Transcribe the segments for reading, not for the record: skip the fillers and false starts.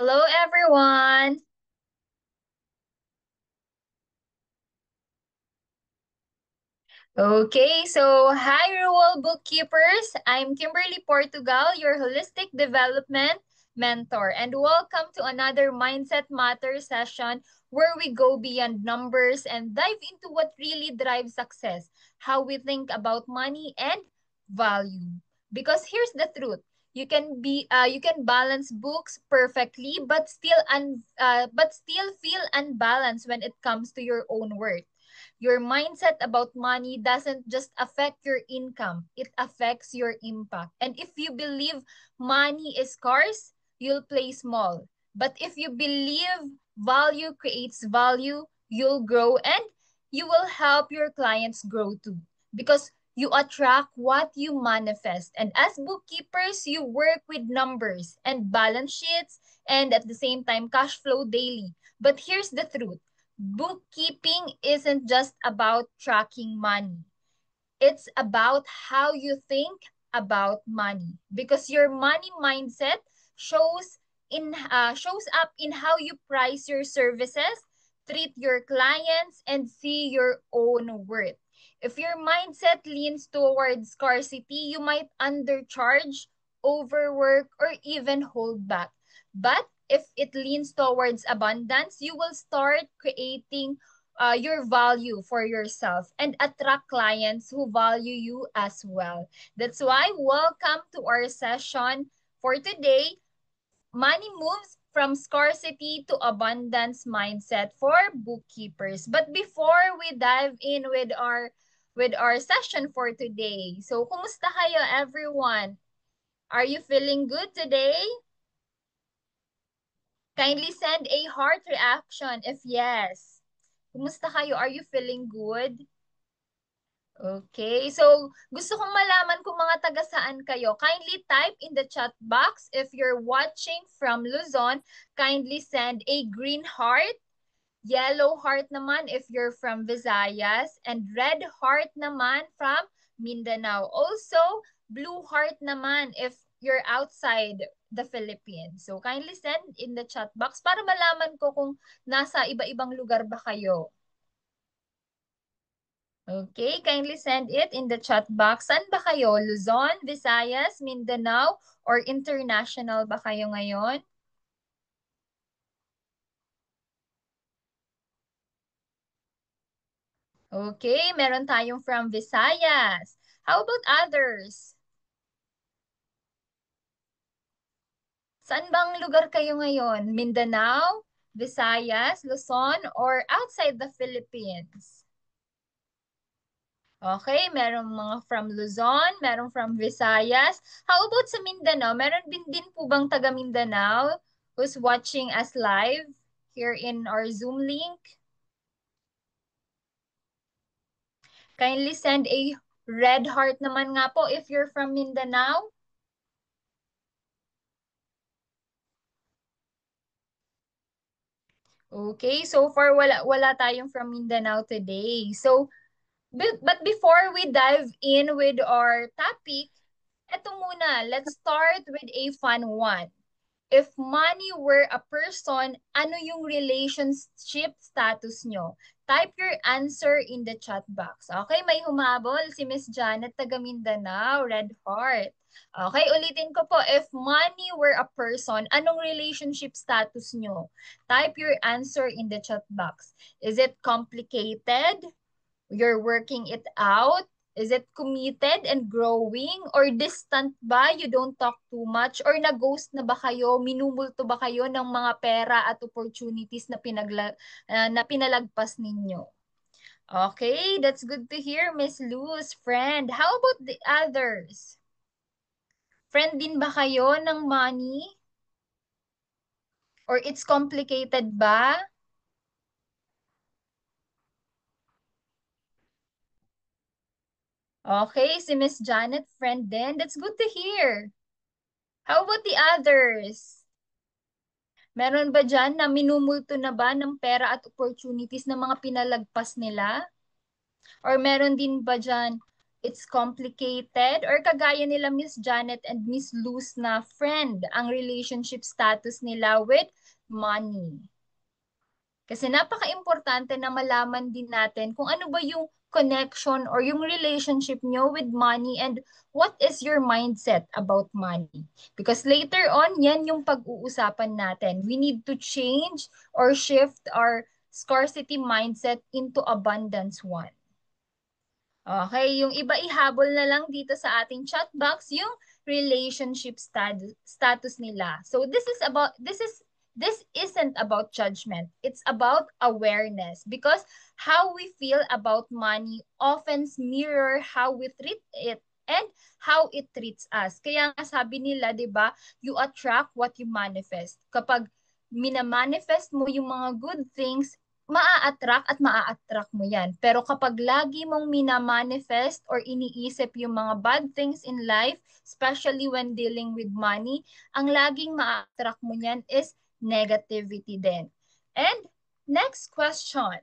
Hello, everyone. Okay, so hi, Rural Bookkeepers. I'm Kimberly Portugal, your holistic development mentor, and welcome to another Mindset Matters session where we go beyond numbers and dive into what really drives success, how we think about money and value. Because here's the truth. You can balance books perfectly but still feel unbalanced when it comes to your own worth. Your mindset about money doesn't just affect your income, it affects your impact. And if you believe money is scarce, you'll play small. But if you believe value creates value, you'll grow and you will help your clients grow too. Because you attract what you manifest. And as bookkeepers, you work with numbers and balance sheets and at the same time cash flow daily. But here's the truth. Bookkeeping isn't just about tracking money. It's about how you think about money because your money mindset shows up in how you price your services, treat your clients and see your own worth. If your mindset leans towards scarcity, you might undercharge, overwork or even hold back. But if it leans towards abundance, you will start creating your value for yourself and attract clients who value you as well. That's why welcome to our session for today. Money moves from scarcity to abundance mindset for bookkeepers. But before we dive in with our session for today, so kumusta kayo everyone? Are you feeling good today? Kindly send a heart reaction if yes. Kumusta kayo? Are you feeling good? Okay, so gusto kong malaman kung mga taga saan kayo. Kindly type in the chat box. If you're watching from Luzon, kindly send a green heart, yellow heart naman if you're from Visayas, and red heart naman from Mindanao. Also, blue heart naman if you're outside the Philippines. So kindly send in the chat box para malaman ko kung nasa iba-ibang lugar ba kayo. Okay, kindly send it in the chat box. Saan ba kayo? Luzon, Visayas, Mindanao, or international ba kayo ngayon? Okay, meron tayong from Visayas. How about others? Saan bang lugar kayo ngayon? Mindanao, Visayas, Luzon, or outside the Philippines? Okay, merong mga from Luzon, merong from Visayas. How about sa Mindanao? Meron din po bang taga Mindanao who's watching us live here in our Zoom link? Kindly send a red heart naman nga po if you're from Mindanao. Okay, so far wala tayong from Mindanao today. So, but before we dive in with our topic, eto muna, let's start with a fun one. If money were a person, ano yung relationship status nyo? Type your answer in the chat box. Okay, may humabol si Miss Janet taga Mindanao, red heart. Okay, ulitin ko po. If money were a person, anong relationship status nyo? Type your answer in the chat box. Is it complicated? You're working it out? Is it committed and growing? Or distant ba? You don't talk too much? Or na-ghost na ba kayo? Minumulto ba kayo ng mga pera at opportunities na pinalagpas ninyo? Okay, that's good to hear, Miss Luz. Friend, how about the others? Friend din ba kayo ng money? Or it's complicated ba? Okay, si Miss Janet, friend din. That's good to hear. How about the others? Meron ba dyan na minumulto na ba ng pera at opportunities na mga pinalagpas nila? Or meron din ba dyan it's complicated, or kagaya nila Miss Janet and Miss Luz na friend ang relationship status nila with money. Kasi napaka-importante na malaman din natin kung ano ba yung connection or yung relationship nyo with money and what is your mindset about money. Because later on, yan yung pag-uusapan natin. We need to change or shift our scarcity mindset into abundance one. Okay, yung iba ihabol na lang dito sa ating chat box yung relationship status nila. So this isn't about judgment. It's about awareness because how we feel about money often mirror how we treat it and how it treats us. Kaya nga sabi nila, 'di ba, you attract what you manifest. Kapag minamanifest mo yung mga good things, maa-attract at maa-attract mo yan. Pero kapag lagi mong minamanifest or iniisip yung mga bad things in life, especially when dealing with money, ang laging maa-attract mo yan is negativity din. And next question.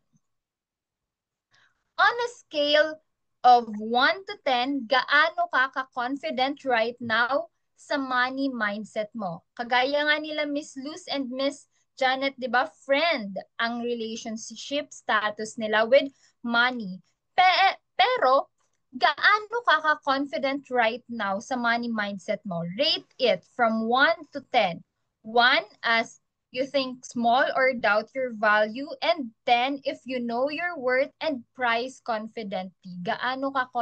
On a scale of 1 to 10, gaano ka ka-confident right now sa money mindset mo? Kagaya nga nila Miss Luz and Miss Janet, di ba, friend ang relationship status nila with money. Pero, gaano ka ka-confident right now sa money mindset mo? Rate it from 1 to 10. 1 as you think small or doubt your value, and 10 if you know your worth and price confidently. Gaano ka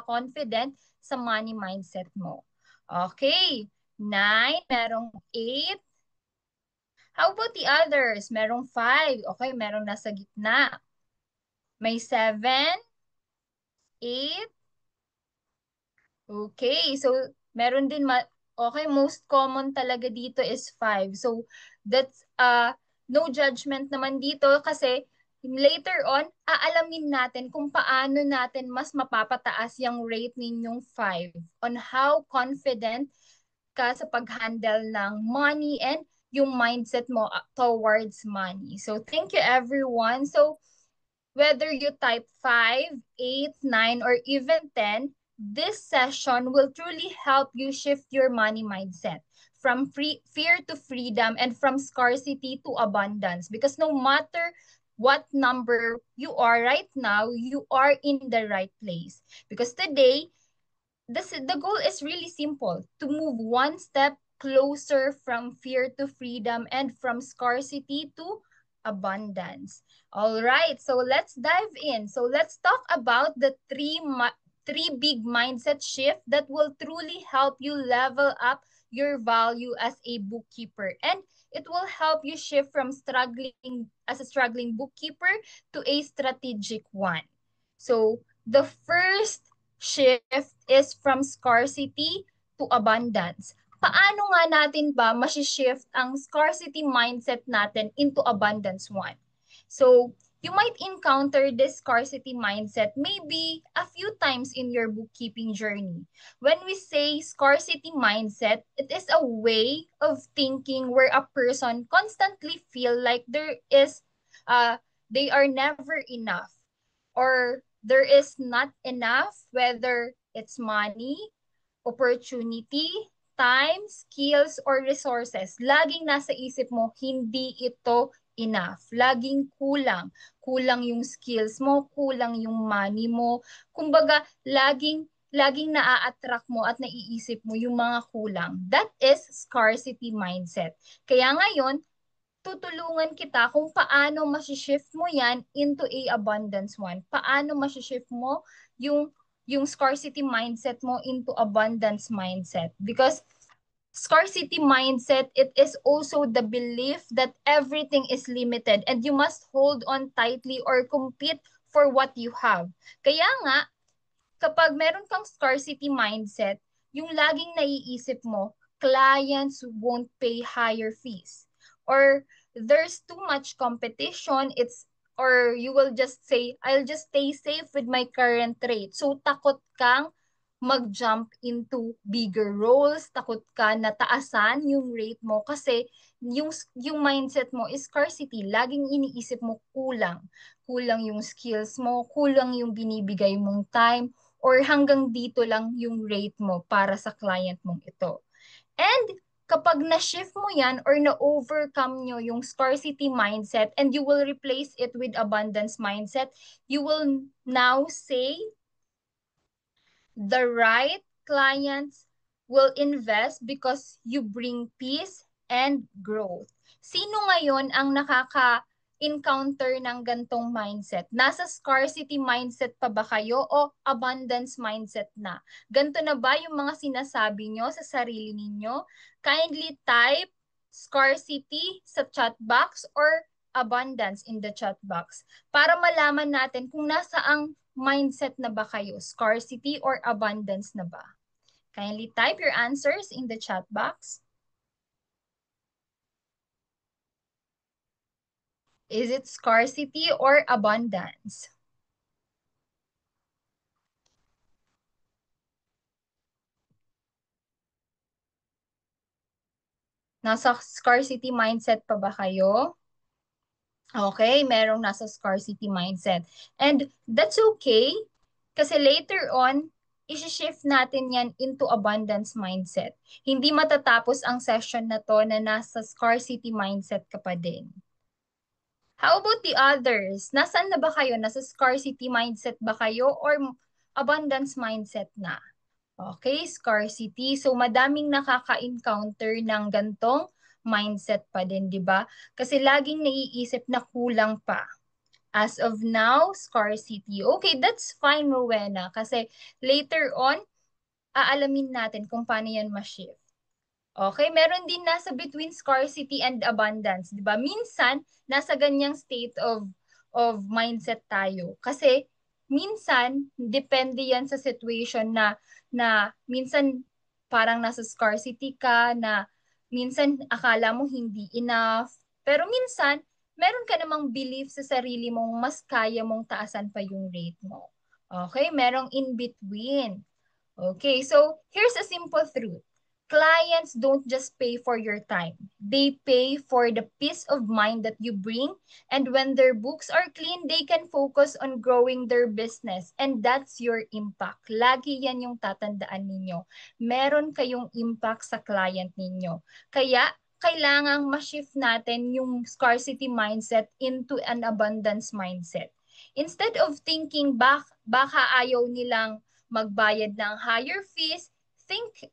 confident sa money mindset mo? Okay. 9, merong 8. How about the others? Merong 5. Okay, merong nasa gitna. May 7, 8. Okay, so meron din okay, most common talaga dito is 5. So that's no judgment naman dito kasi later on aalamin natin kung paano natin mas mapapataas yung rate ninyong 5 on how confident ka sa pag-handle ng money and yung mindset mo towards money. So thank you everyone. So whether you type 5, 8, 9, or even 10, this session will truly help you shift your money mindset from fear to freedom and from scarcity to abundance. Because no matter what number you are right now, you are in the right place. Because today, the goal is really simple, to move one step closer from fear to freedom and from scarcity to abundance. All right, so let's dive in. So let's talk about the three big mindset shift that will truly help you level up your value as a bookkeeper, and it will help you shift from struggling as a struggling bookkeeper to a strategic one. So the first shift is from scarcity to abundance. Paano nga natin ba shift ang scarcity mindset natin into abundance one? So, you might encounter this scarcity mindset maybe a few times in your bookkeeping journey. When we say scarcity mindset, it is a way of thinking where a person constantly feel like they are never enough, or there is not enough, whether it's money, opportunity, time, skills, or resources. Laging nasa isip mo, hindi ito enough. Laging kulang. Kulang yung skills mo, kulang yung money mo. Kumbaga, laging naa-attract mo at naiisip mo yung mga kulang. That is scarcity mindset. Kaya ngayon, tutulungan kita kung paano shift mo yan into a abundance one. Paano shift mo yung scarcity mindset mo into abundance mindset. Because scarcity mindset, it is also the belief that everything is limited and you must hold on tightly or compete for what you have. Kaya nga, kapag meron kang scarcity mindset, yung laging naiisip mo, clients won't pay higher fees. Or there's too much competition, or you will just say, I'll just stay safe with my current rate. So takot kang mag-jump into bigger roles, takot ka na taasan yung rate mo kasi yung mindset mo is scarcity. Laging iniisip mo kulang. Kulang yung skills mo, kulang yung binibigay mong time, or hanggang dito lang yung rate mo para sa client mong ito. And kapag na-shift mo yan or na-overcome nyo yung scarcity mindset and you will replace it with abundance mindset, you will now say the right clients will invest because you bring peace and growth. Sino ngayon ang nakaka-encounter ng gantong mindset? Nasa scarcity mindset pa ba kayo o abundance mindset na? Ganto na ba yung mga sinasabi nyo sa sarili ninyo? Kindly type scarcity sa chat box or abundance in the chat box para malaman natin kung nasa ang mindset na ba kayo? Scarcity or abundance na ba? Kindly type your answers in the chat box. Is it scarcity or abundance? Nasa scarcity mindset pa ba kayo? Okay, merong nasa scarcity mindset. And that's okay kasi later on, isi-shift natin yan into abundance mindset. Hindi matatapos ang session na to na nasa scarcity mindset ka pa din. How about the others? Nasaan na ba kayo? Nasa scarcity mindset ba kayo or abundance mindset na? Okay, scarcity. So madaming nakaka-encounter ng gantong mindset pa din, di ba? Kasi laging naiisip na kulang pa. As of now, scarcity. Okay, that's fine, Rowena. Kasi later on, aalamin natin kung paano yan ma-shift. Okay, meron din nasa between scarcity and abundance, 'di ba? Minsan nasa ganyang state of mindset tayo. Kasi minsan depende 'yan sa situation na minsan parang nasa scarcity ka na minsan akala mo hindi enough, pero minsan meron ka namang belief sa sarili mong mas kaya mong taasan pa yung rate mo. Okay, merong in between. Okay, so here's a simple truth. Clients don't just pay for your time. They pay for the peace of mind that you bring. And when their books are clean, they can focus on growing their business. And that's your impact. Lagi yan yung tatandaan ninyo. Meron kayong impact sa client ninyo. Kaya, kailangang ma-shift natin yung scarcity mindset into an abundance mindset. Instead of thinking baka ayaw nilang magbayad ng higher fees, think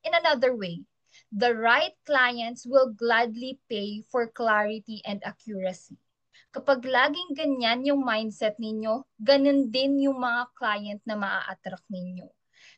in another way. The right clients will gladly pay for clarity and accuracy. Kapag laging ganyan yung mindset ninyo, ganun din yung mga client na maa-attract ninyo.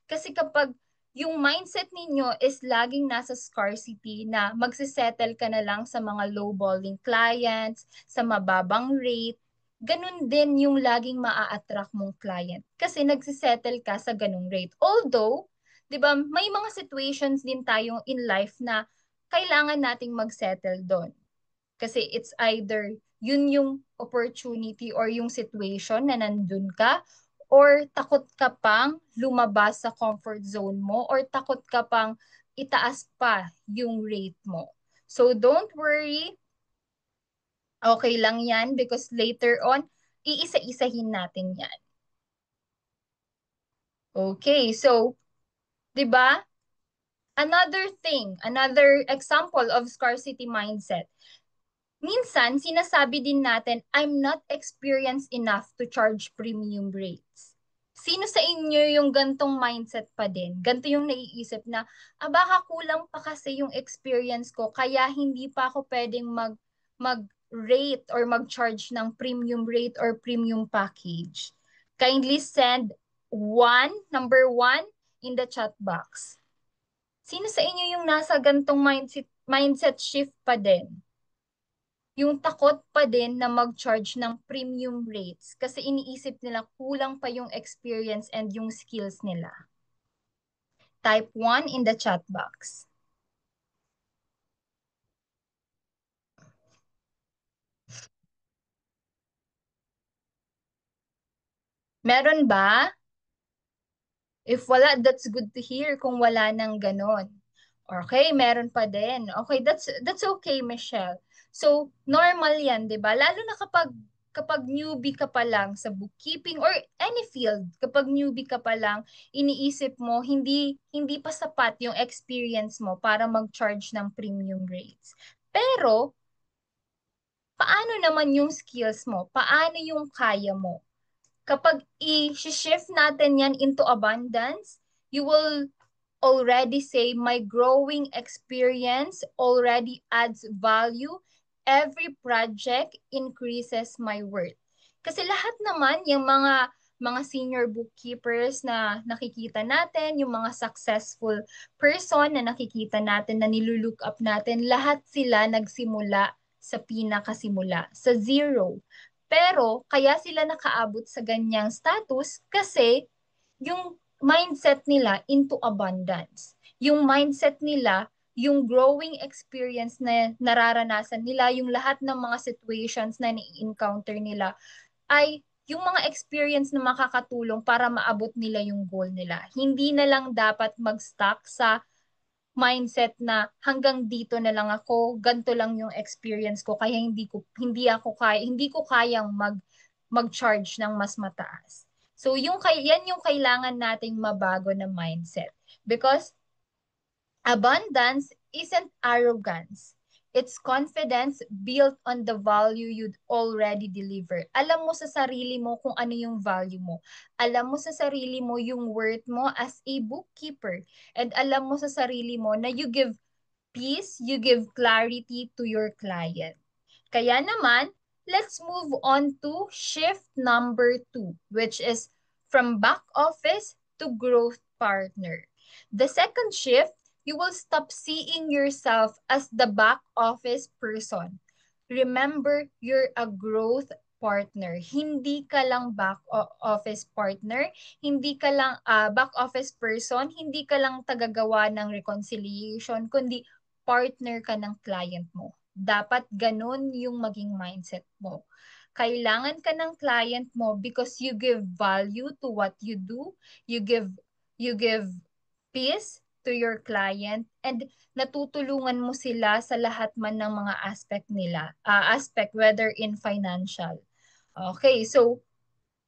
Kasi kapag yung mindset ninyo is laging nasa scarcity na magsisettle ka na lang sa mga low-balling clients, sa mababang rate, ganun din yung laging maa-attract mong client. Kasi nagsisettle ka sa ganung rate. Although, 'di ba, may mga situations din tayo in life na kailangan nating mag-settle doon. Kasi it's either yun yung opportunity or yung situation na nandun ka or takot ka pang lumabas sa comfort zone mo or takot ka pang itaas pa yung rate mo. So don't worry, okay lang yan because later on, iisa-isahin natin yan. Okay, so, 'di ba? Another thing, another example of scarcity mindset. Minsan, sinasabi din natin, I'm not experienced enough to charge premium rates. Sino sa inyo yung gantong mindset pa din? Ganto yung naiisip na, baka kulang pa kasi yung experience ko, kaya hindi pa ako pwedeng mag-rate or mag-charge ng premium rate or premium package. Kindly send number one, in the chat box. Sino sa inyo yung nasa gantong mindset shift pa din? Yung takot pa din na mag-charge ng premium rates kasi iniisip nila kulang pa yung experience and yung skills nila. Type 1 in the chat box. Meron ba? If wala, that's good to hear kung wala nang ganon. Okay, meron pa din. Okay, that's okay, Michelle. So, normal yan, 'di ba? Lalo na kapag kapag newbie ka pa lang sa bookkeeping or any field, kapag newbie ka pa lang, iniisip mo hindi pa sapat yung experience mo para mag-charge ng premium rates. Pero paano naman yung skills mo? Paano yung kaya mo? Kapag i-shift natin yan into abundance, you will already say my growing experience already adds value. Every project increases my worth. Kasi lahat naman yung mga senior bookkeepers na nakikita natin, yung mga successful person na nakikita natin, na nilulook up natin, lahat sila nagsimula sa pinakasimula, sa zero. Pero kaya sila nakaabot sa ganyang status kasi yung mindset nila into abundance. Yung mindset nila, yung growing experience na nararanasan nila, yung lahat ng mga situations na ni-encounter nila ay yung mga experience na makakatulong para maabot nila yung goal nila. Hindi na lang dapat mag-stuck sa mindset na hanggang dito na lang ako, ganito lang yung experience ko, kaya hindi ko kayang mag-charge ng mas mataas. So yan yung kailangan nating mabago na mindset. Because abundance isn't arrogance. It's confidence built on the value you'd already deliver. Alam mo sa sarili mo kung ano yung value mo. Alam mo sa sarili mo yung worth mo as a bookkeeper. And alam mo sa sarili mo na you give peace, you give clarity to your client. Kaya naman, let's move on to shift number 2, which is from back office to growth partner. The second shift, you will stop seeing yourself as the back office person. Remember, you're a growth partner. Hindi ka lang office partner, hindi ka lang back office person, hindi ka lang tagagawa ng reconciliation, kundi partner ka ng client mo. Dapat ganun yung maging mindset mo. Kailangan ka ng client mo because you give value to what you do, you give peace to your client, and natutulungan mo sila sa lahat man ng mga aspect whether in financial. Okay, so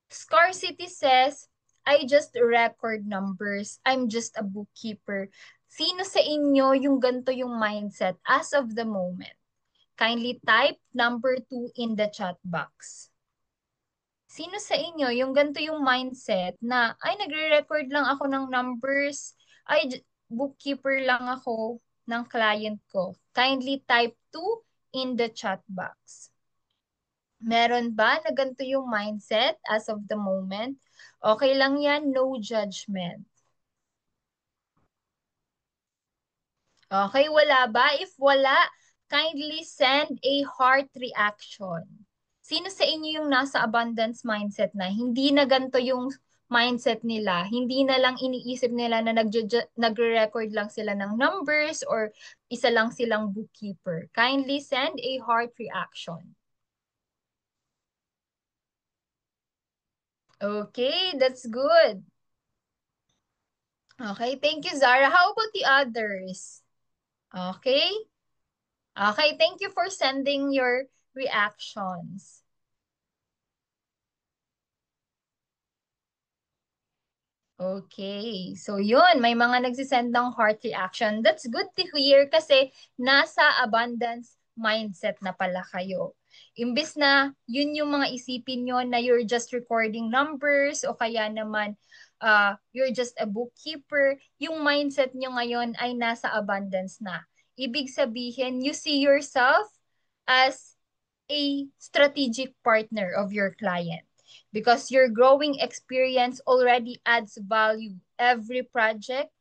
scarcity says, I just record numbers. I'm just a bookkeeper. Sino sa inyo yung ganito yung mindset as of the moment? Kindly type number 2 in the chat box. Sino sa inyo yung ganito yung mindset na, ay, nagre-record lang ako ng numbers, ay, bookkeeper lang ako ng client ko? Kindly type 2 in the chat box. Meron ba na ganito yung mindset as of the moment? Okay lang yan, no judgment. Okay, wala ba? If wala, kindly send a heart reaction. Sino sa inyo yung nasa abundance mindset na hindi na ganito yung mindset nila? Hindi na lang iniisip nila na nagre-record lang sila ng numbers or isa lang silang bookkeeper. Kindly send a heart reaction. Okay, that's good. Okay, thank you, Zara. How about the others? Okay? Okay, thank you for sending your reactions. Okay, so yun, may mga nagsisend ng heart reaction. That's good to hear kasi nasa abundance mindset na pala kayo. Imbis na yun yung mga isipin nyo na you're just recording numbers o kaya naman you're just a bookkeeper, yung mindset nyo ngayon ay nasa abundance na. Ibig sabihin, you see yourself as a strategic partner of your client because your growing experience already adds value. Every project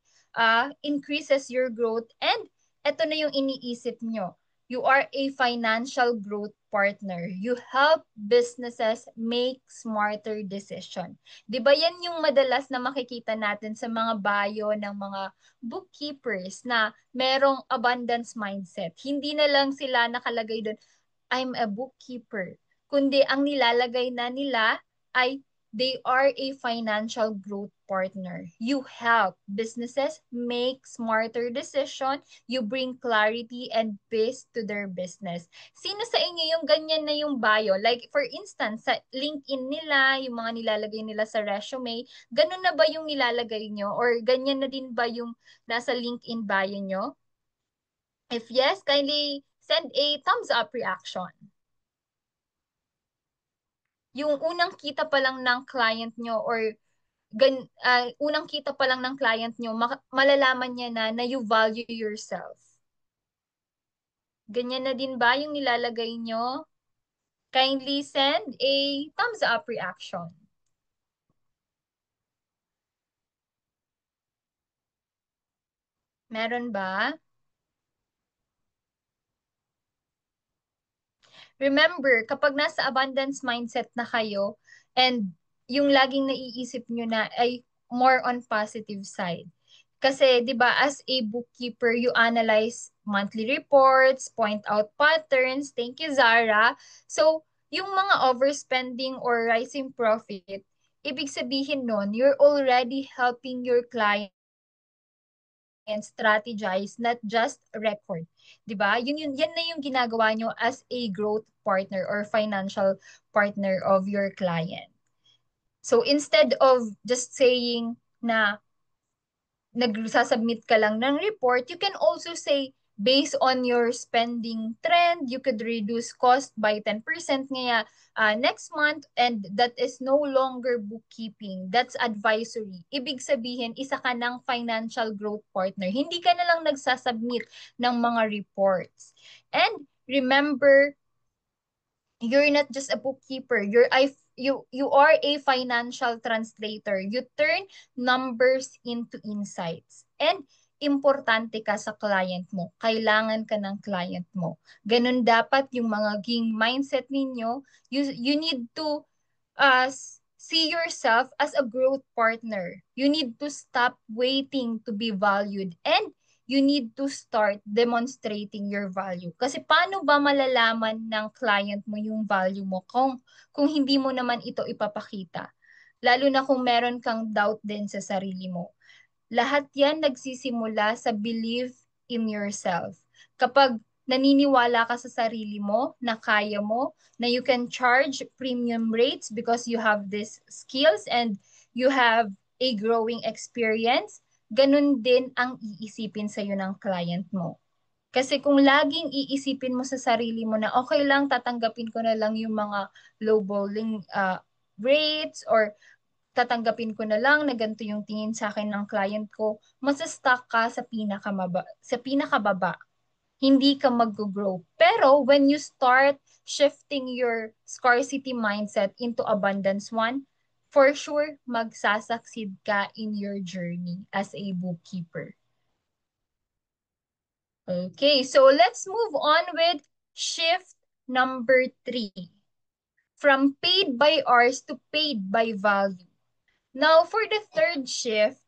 increases your growth, and ito na yung iniisip nyo. You are a financial growth partner. You help businesses make smarter decision. 'Di ba yan yung madalas na makikita natin sa mga bio ng mga bookkeepers na merong abundance mindset. Hindi na lang sila nakalagay doon, I'm a bookkeeper. Kundi ang nilalagay na nila ay they are a financial growth partner. You help businesses make smarter decision. You bring clarity and peace to their business. Sino sa inyo yung ganyan na yung bio? Like for instance, sa LinkedIn nila, yung mga nilalagay nila sa resume, ganun na ba yung nilalagay nyo? Or ganyan na din ba yung nasa LinkedIn bio nyo? If yes, kindly send a thumbs up reaction. Yung unang kita pa lang ng client nyo or unang kita pa lang ng client nyo, malalaman niya na you value yourself. Ganyan na din ba yung nilalagay nyo? Kindly send a thumbs up reaction. Meron ba? Remember, kapag nasa abundance mindset na kayo and yung laging naiisip nyo na ay more on positive side. Kasi 'di ba as a bookkeeper, you analyze monthly reports, point out patterns. Thank you, Zara. So, yung mga overspending or rising profit, ibig sabihin nun, you're already helping your client strategize, not just record. 'Di ba? Yan na yung ginagawa nyo as a growth partner or financial partner of your client. So instead of just saying na nagsasubmit ka lang ng report, you can also say, based on your spending trend, you could reduce cost by 10% ngaya next month, and that is no longer bookkeeping. That's advisory. Ibig sabihin, isa ka ng financial growth partner. Hindi ka na lang nagsasubmit ng mga reports. And remember, you're not just a bookkeeper. You are a financial translator. You turn numbers into insights. And importante ka sa client mo. Kailangan ka ng client mo. Ganun dapat yung mga ging mindset ninyo. You need to uh, see yourself as a growth partner. You need to stop waiting to be valued, and you need to start demonstrating your value. Kasi paano ba malalaman ng client mo yung value mo kung hindi mo naman ito ipapakita? Lalo na kung meron kang doubt din sa sarili mo. Lahat yan nagsisimula sa belief in yourself. Kapag naniniwala ka sa sarili mo, na kaya mo, na you can charge premium rates because you have these skills and you have a growing experience, ganun din ang iisipin sa'yo ng client mo. Kasi kung laging iisipin mo sa sarili mo na okay lang, tatanggapin ko na lang yung mga lowballing rates, or tatanggapin ko na lang na ganito yung tingin sa akin ng client ko, masa-stuck ka sa pinakababa. Hindi ka mag-grow. Pero when you start shifting your scarcity mindset into abundance one, for sure, magsasucceed ka in your journey as a bookkeeper. Okay, so let's move on with shift number 3. From paid by hours to paid by value. Now, for the third shift,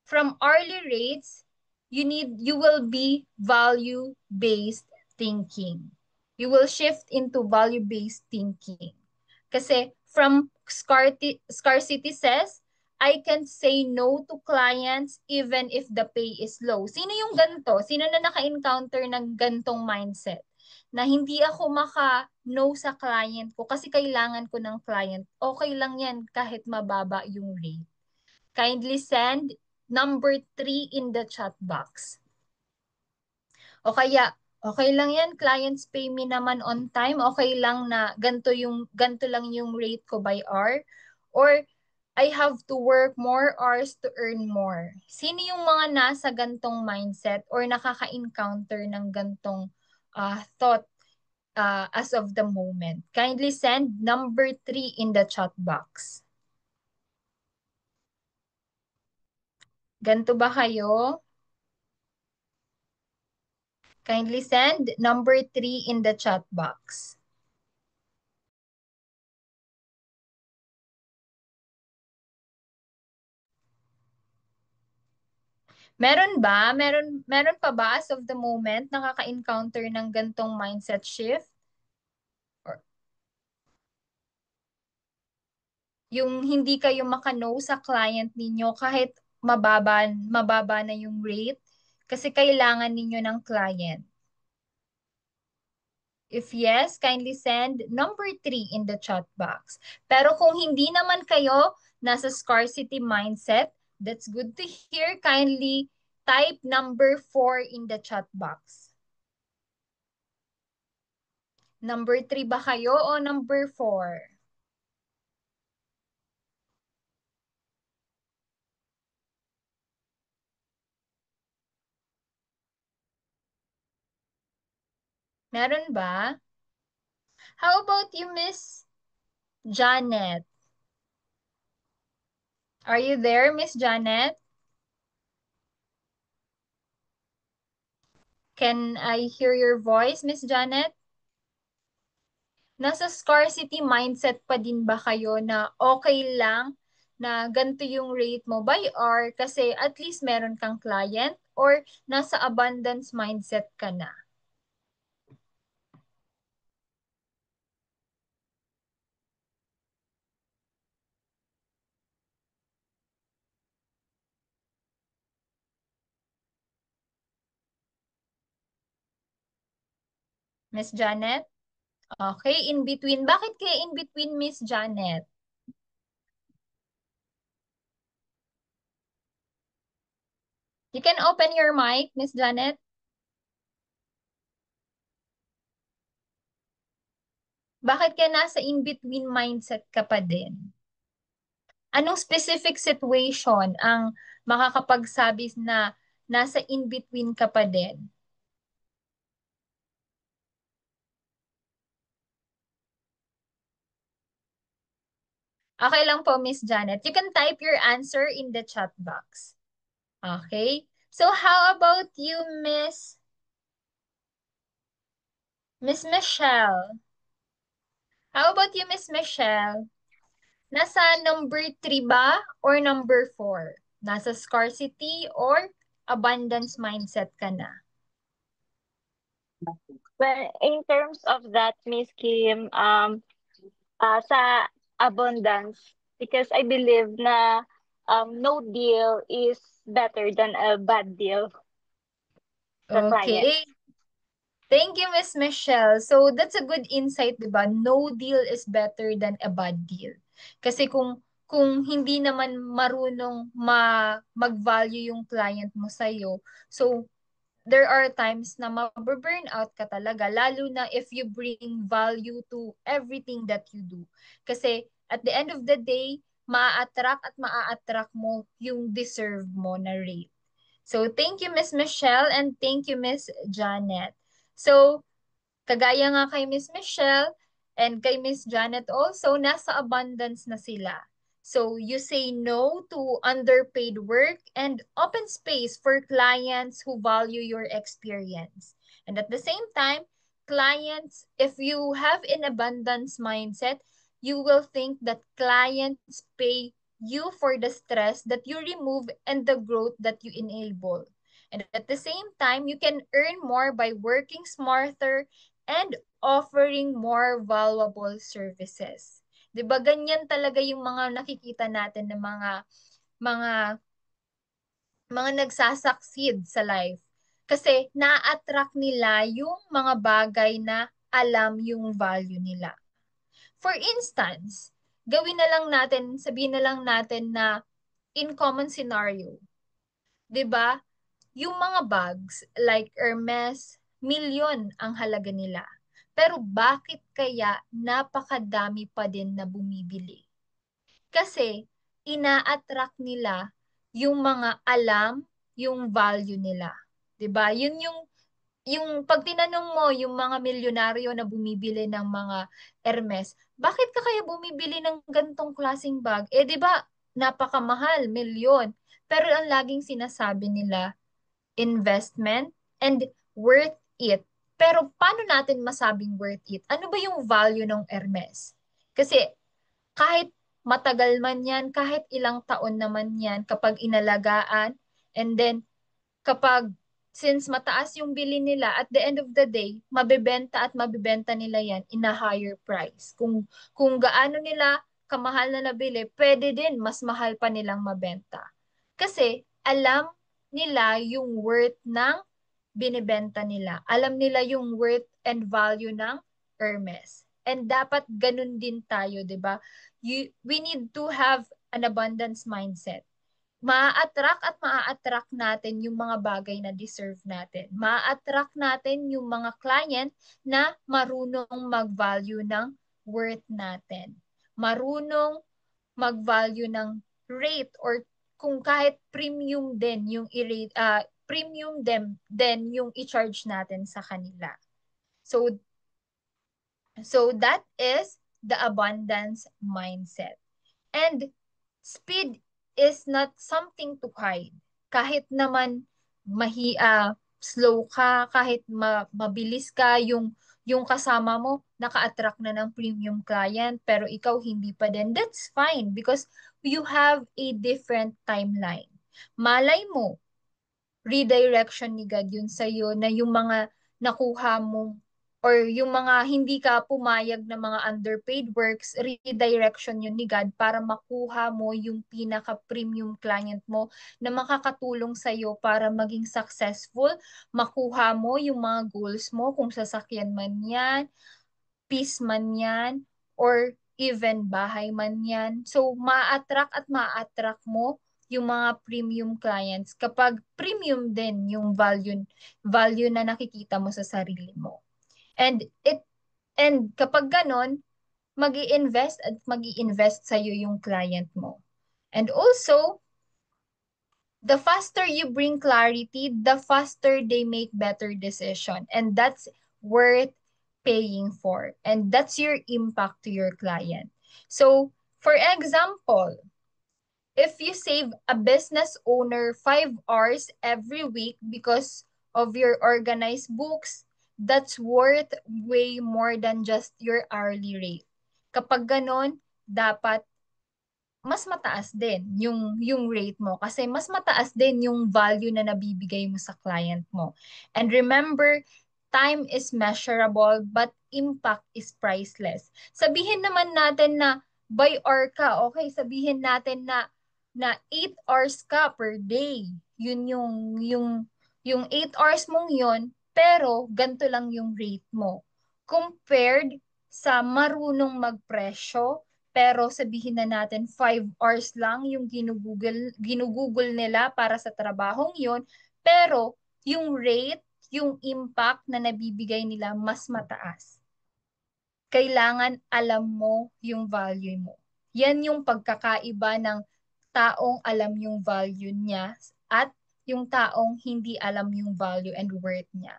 from hourly rates, you will be value-based thinking. You will shift into value-based thinking. Kasi from scarcity says, I can say no to clients even if the pay is low. Sino yung ganito? Sino na naka-encounter ng gantong mindset? Na hindi ako maka-no sa client ko kasi kailangan ko ng client. Okay lang yan kahit mababa yung rate. Kindly send number 3 in the chat box. O kaya, okay lang yan, clients pay me naman on time, okay lang na ganto lang yung rate ko by hour, or I have to work more hours to earn more. Sino yung mga nasa gantong mindset or nakaka-encounter ng gantong thought as of the moment? Kindly send number 3 in the chat box. Ganto ba kayo? Kindly send number 3 in the chat box. Meron ba? Meron pa ba as of the moment nakaka-encounter ng gantong mindset shift? Or, Yung hindi kayo makano sa client ninyo kahit mababa na yung rate kasi kailangan ninyo ng client. If yes, kindly send number 3 in the chat box. Pero kung hindi naman kayo nasa scarcity mindset, that's good to hear. Kindly type number 4 in the chat box. Number 3 ba kayo o number 4? Meron ba? How about you, Miss Janet? Are you there, Miss Janet? Can I hear your voice, Miss Janet? Nasa scarcity mindset pa din ba kayo na okay lang na ganito yung rate mo by hour kasi at least meron kang client or nasa abundance mindset ka na? Miss Janet? Okay, in between. Bakit kaya in between, Miss Janet? You can open your mic, Miss Janet. Bakit kaya nasa in-between mindset ka pa din? Anong specific situation ang makakapagsabi na nasa in-between ka pa din? Okay lang po, Miss Janet. You can type your answer in the chat box. Okay? So how about you, Miss Michelle? How about you, Miss Michelle? Nasa number 3 ba or number 4? Nasa scarcity or abundance mindset ka na? Well, in terms of that, Miss Kim, sa abundance, because I believe na no deal is better than a bad deal sa client. Okay. Thank you, Miss Michelle. So, that's a good insight, di ba? No deal is better than a bad deal. Kasi kung hindi naman marunong mag-value yung client mo sa'yo, so there are times na ma-burn out ka talaga, lalo na if you bring value to everything that you do. Kasi at the end of the day, maa-attract mo yung deserve mo na rate. So, thank you, Miss Michelle, and thank you, Miss Janet. So, kagaya nga kay Miss Michelle and kay Miss Janet also, nasa abundance na sila. So, you say no to underpaid work and open space for clients who value your experience. And at the same time, clients, if you have an abundance mindset, you will think that clients pay you for the stress that you remove and the growth that you enable. And at the same time, you can earn more by working smarter and offering more valuable services. 'Di ba ganyan talaga yung mga nakikita natin ng mga mga nagsasucceed sa life. Kasi na-attract nila yung mga bagay na alam yung value nila. For instance, gawin na lang natin, sabihin na lang natin na in common scenario, 'di ba? Yung mga bags like Hermes, milyon ang halaga nila. Pero bakit kaya napakadami pa din na bumibili? Kasi ina-attract nila yung mga alam, yung value nila. 'Di ba? Yun yung pag tinanong mo yung mga milyonaryo na bumibili ng mga Hermes, bakit ka kaya bumibili ng gantong klaseng bag? Eh 'di ba napakamahal, milyon. Pero ang laging sinasabi nila, investment and worth it. Pero paano natin masabing worth it? Ano ba yung value ng Hermes? Kasi kahit matagal man yan, kahit ilang taon naman yan kapag inalagaan, and then kapag since mataas yung bili nila, at the end of the day, mabebenta at mabebenta nila yan in a higher price. Kung gaano nila kamahal na nabili, pwede din mas mahal pa nilang mabenta. Kasi alam nila yung worth ng binibenta nila. Alam nila yung worth and value ng Hermes. And dapat ganun din tayo, 'di ba? We need to have an abundance mindset. Maa-attract at maa-attract natin yung mga bagay na deserve natin. Maa-attract natin yung mga client na marunong mag-value ng worth natin. Marunong mag-value ng rate or kung kahit premium din yung i-rate, premium din yung i-charge natin sa kanila. So that is the abundance mindset. And speed is not something to hide. Kahit naman slow ka, kahit mabilis ka, yung kasama mo naka-attract na ng premium client pero ikaw hindi pa din, that's fine because you have a different timeline. Malay mo, redirection ni God yun sa'yo na yung mga nakuha mo or yung mga hindi ka pumayag na mga underpaid works, redirection yun ni God para makuha mo yung pinaka-premium client mo na makakatulong sa'yo para maging successful, makuha mo yung mga goals mo, kung sasakyan man yan, peace man yan, or even bahay man yan. So, ma-attract at ma-attract mo yung mga premium clients kapag premium din yung value na nakikita mo sa sarili mo. And kapag ganon, magi-invest at magi-invest sa iyo yung client mo. And also, the faster you bring clarity, the faster they make better decision. And that's worth paying for. And that's your impact to your client. So, for example, if you save a business owner 5 hours every week because of your organized books, that's worth way more than just your hourly rate. Kapag ganon, dapat mas mataas din yung rate mo kasi mas mataas din yung value na nabibigay mo sa client mo. And remember, time is measurable but impact is priceless. Sabihin naman natin na by hour ka, okay, sabihin natin na 8 hours ka per day. Yun yung 8 hours mong yun, pero ganito lang yung rate mo. Compared sa marunong magpresyo, pero sabihin na natin 5 hours lang yung ginugugol nila para sa trabahong yon, pero yung rate, yung impact na nabibigay nila mas mataas. Kailangan alam mo yung value mo. Yan yung pagkakaiba ng taong alam yung value niya at yung taong hindi alam yung value and worth niya.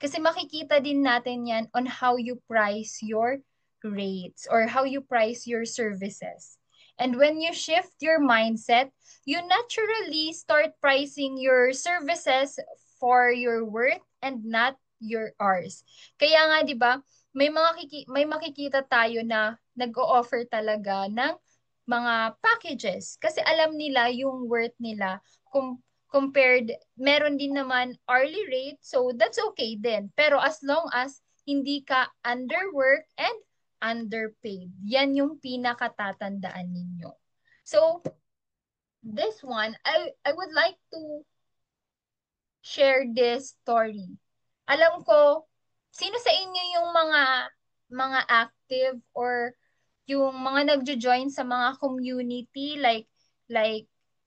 Kasi makikita din natin yan on how you price your rates or how you price your services. And when you shift your mindset, you naturally start pricing your services for your worth and not your hours. Kaya nga 'di ba, may makikita tayo na nag-o-offer talaga ng mga packages kasi alam nila yung worth nila kung compared, meron din naman hourly rate, so that's okay din. Pero as long as hindi ka underwork and underpaid, yan yung pinakatatandaan ninyo. So, this one, I would like to share this story. Alam ko, sino sa inyo yung mga active or yung mga nagjo-join sa mga community like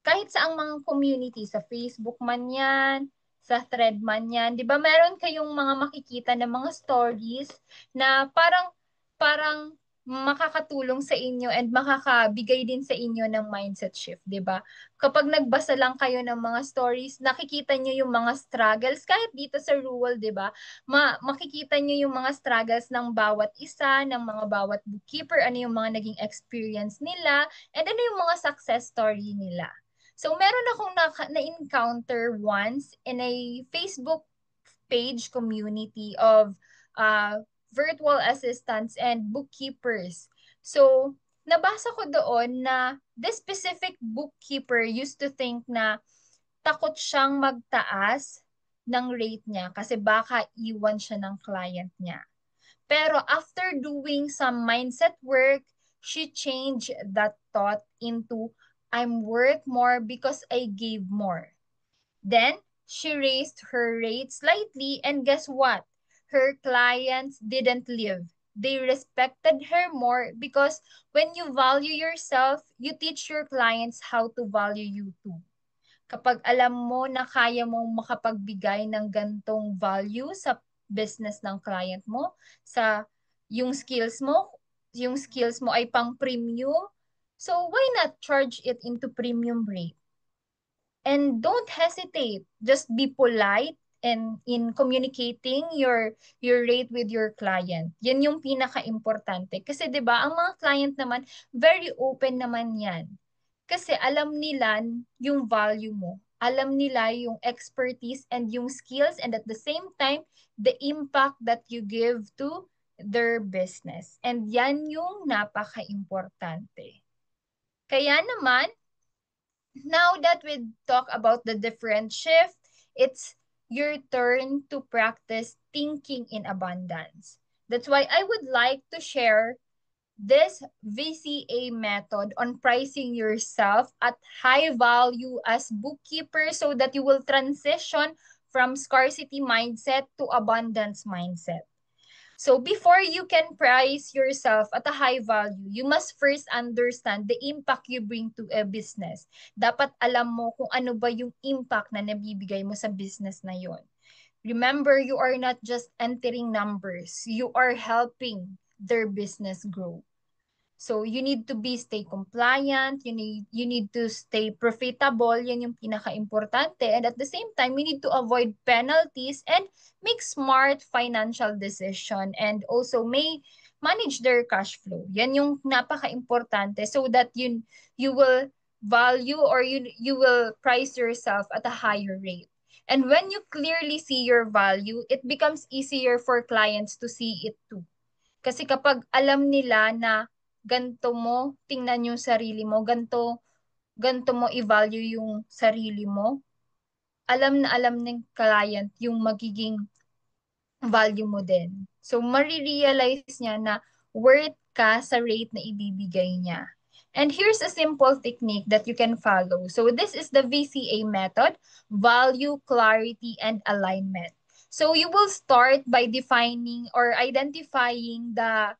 kahit sa ang mga community sa Facebook man 'yan, sa thread man 'yan, 'di ba? Meron kayong mga makikita na mga stories na parang parang makakatulong sa inyo and makakabigay din sa inyo ng mindset shift, 'di ba? Kapag nagbasa lang kayo ng mga stories, nakikita niyo yung mga struggles kahit dito sa rural, 'di ba? Makikita niyo yung mga struggles ng bawat isa, ng mga bawat bookkeeper, ano yung mga naging experience nila, and ano yung mga success story nila. So, meron akong na-encounter once in a Facebook page community of virtual assistants and bookkeepers. So, nabasa ko doon na this specific bookkeeper used to think na takot siyang magtaas ng rate niya kasi baka iwan siya ng client niya. Pero after doing some mindset work, she changed that thought into I'm worth more because I gave more. Then she raised her rate slightly, and guess what? Her clients didn't leave. They respected her more because when you value yourself, you teach your clients how to value you too. Kapag alam mo na kaya mong makapagbigay ng gantong value sa business ng client mo, sa yung skills mo, ay pang premium, so why not charge it into premium rate? And don't hesitate. Just be polite and in communicating your rate with your client. Yan yung pinaka-importante. Kasi 'di ba, ang mga client naman very open naman 'yan. Kasi alam nila yung value mo. Alam nila yung expertise and yung skills, and at the same time the impact that you give to their business. And yan yung napaka-importante. Kaya naman, now that we talk about the different shift, it's your turn to practice thinking in abundance. That's why I would like to share this VCA method on pricing yourself at high value as bookkeeper so that you will transition from scarcity mindset to abundance mindset. So before you can price yourself at a high value, you must first understand the impact you bring to a business. Dapat alam mo kung ano ba yung impact na nabibigay mo sa business na yon. Remember, you are not just entering numbers. You are helping their business grow. So you need to be stay compliant, you need to stay profitable, yan yung pinaka-importante. And at the same time, you need to avoid penalties and make smart financial decision and also may manage their cash flow. Yan yung napaka-importante so that you will value or you will price yourself at a higher rate. And when you clearly see your value, it becomes easier for clients to see it too. Kasi kapag alam nila na ganto mo tingnan yung sarili mo, ganto mo i-value yung sarili mo, alam na alam ng client yung magiging value mo din. So, marirealize niya na worth ka sa rate na ibibigay niya. And here's a simple technique that you can follow. So, this is the VCA method, value, clarity, and alignment. So, you will start by defining or identifying the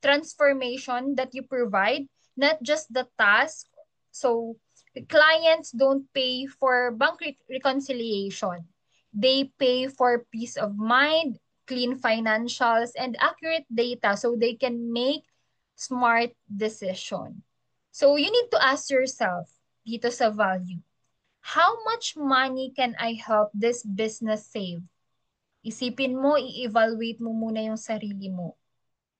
transformation that you provide, not just the task. So, clients don't pay for bank reconciliation. They pay for peace of mind, clean financials, and accurate data so they can make smart decision. So you need to ask yourself dito sa value, how much money can I help this business save? Isipin mo, i-evaluate mo muna yung sarili mo.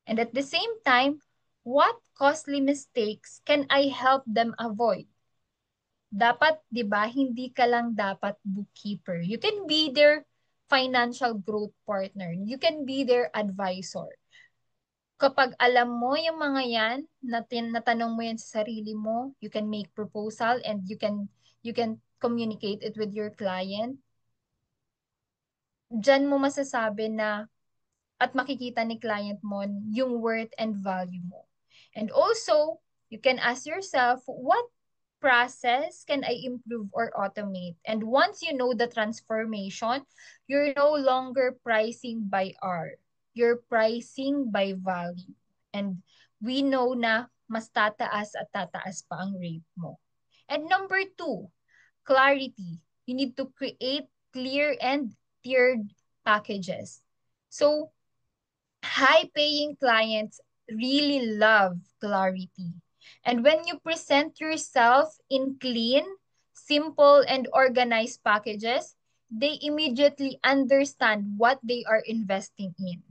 And at the same time, what costly mistakes can I help them avoid? Dapat, 'di ba, hindi ka lang dapat bookkeeper. You can be their financial growth partner. You can be their advisor. Kapag alam mo yung mga yan, natanong mo yan sa sarili mo, you can make proposal and you can communicate it with your client. Diyan mo masasabi na at makikita ni client mo yung worth and value mo. And also, you can ask yourself, what process can I improve or automate? And once you know the transformation, you're no longer pricing by hour. You're pricing by value. And we know na mas tataas at tataas pa ang rate mo. And number 2, clarity. You need to create clear and tiered packages. So, high-paying clients really love clarity. And when you present yourself in clean, simple, and organized packages, they immediately understand what they are investing in.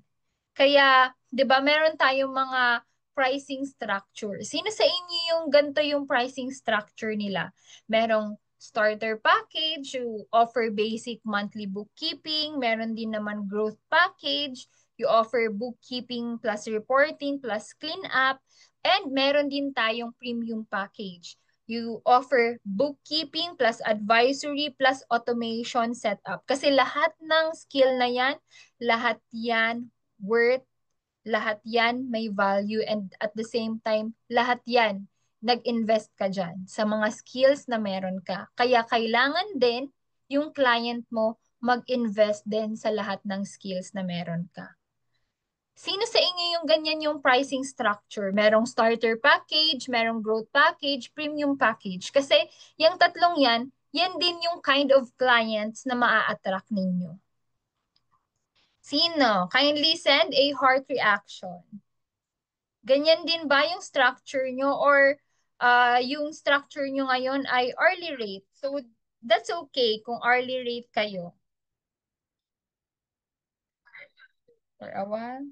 Kaya, 'di ba, meron tayong mga pricing structure. Sino sa inyo yung ganito yung pricing structure nila? Merong starter package, you offer basic monthly bookkeeping, meron din naman growth package, you offer bookkeeping plus reporting plus cleanup, and meron din tayong premium package. You offer bookkeeping plus advisory plus automation setup. Kasi lahat ng skill na yan, lahat yan worth Lahat yan may value and at the same time, lahat yan nag-invest ka dyan sa mga skills na meron ka. Kaya kailangan din yung client mo mag-invest din sa lahat ng skills na meron ka. Sino sa inyo yung ganyan yung pricing structure? Merong starter package, merong growth package, premium package. Kasi yung tatlong yan, yan din yung kind of clients na maa-attract ninyo. Sino? Kindly send a heart reaction. Ganyan din ba yung structure nyo or yung structure nyo ngayon ay hourly rate? So that's okay kung hourly rate kayo. For a while.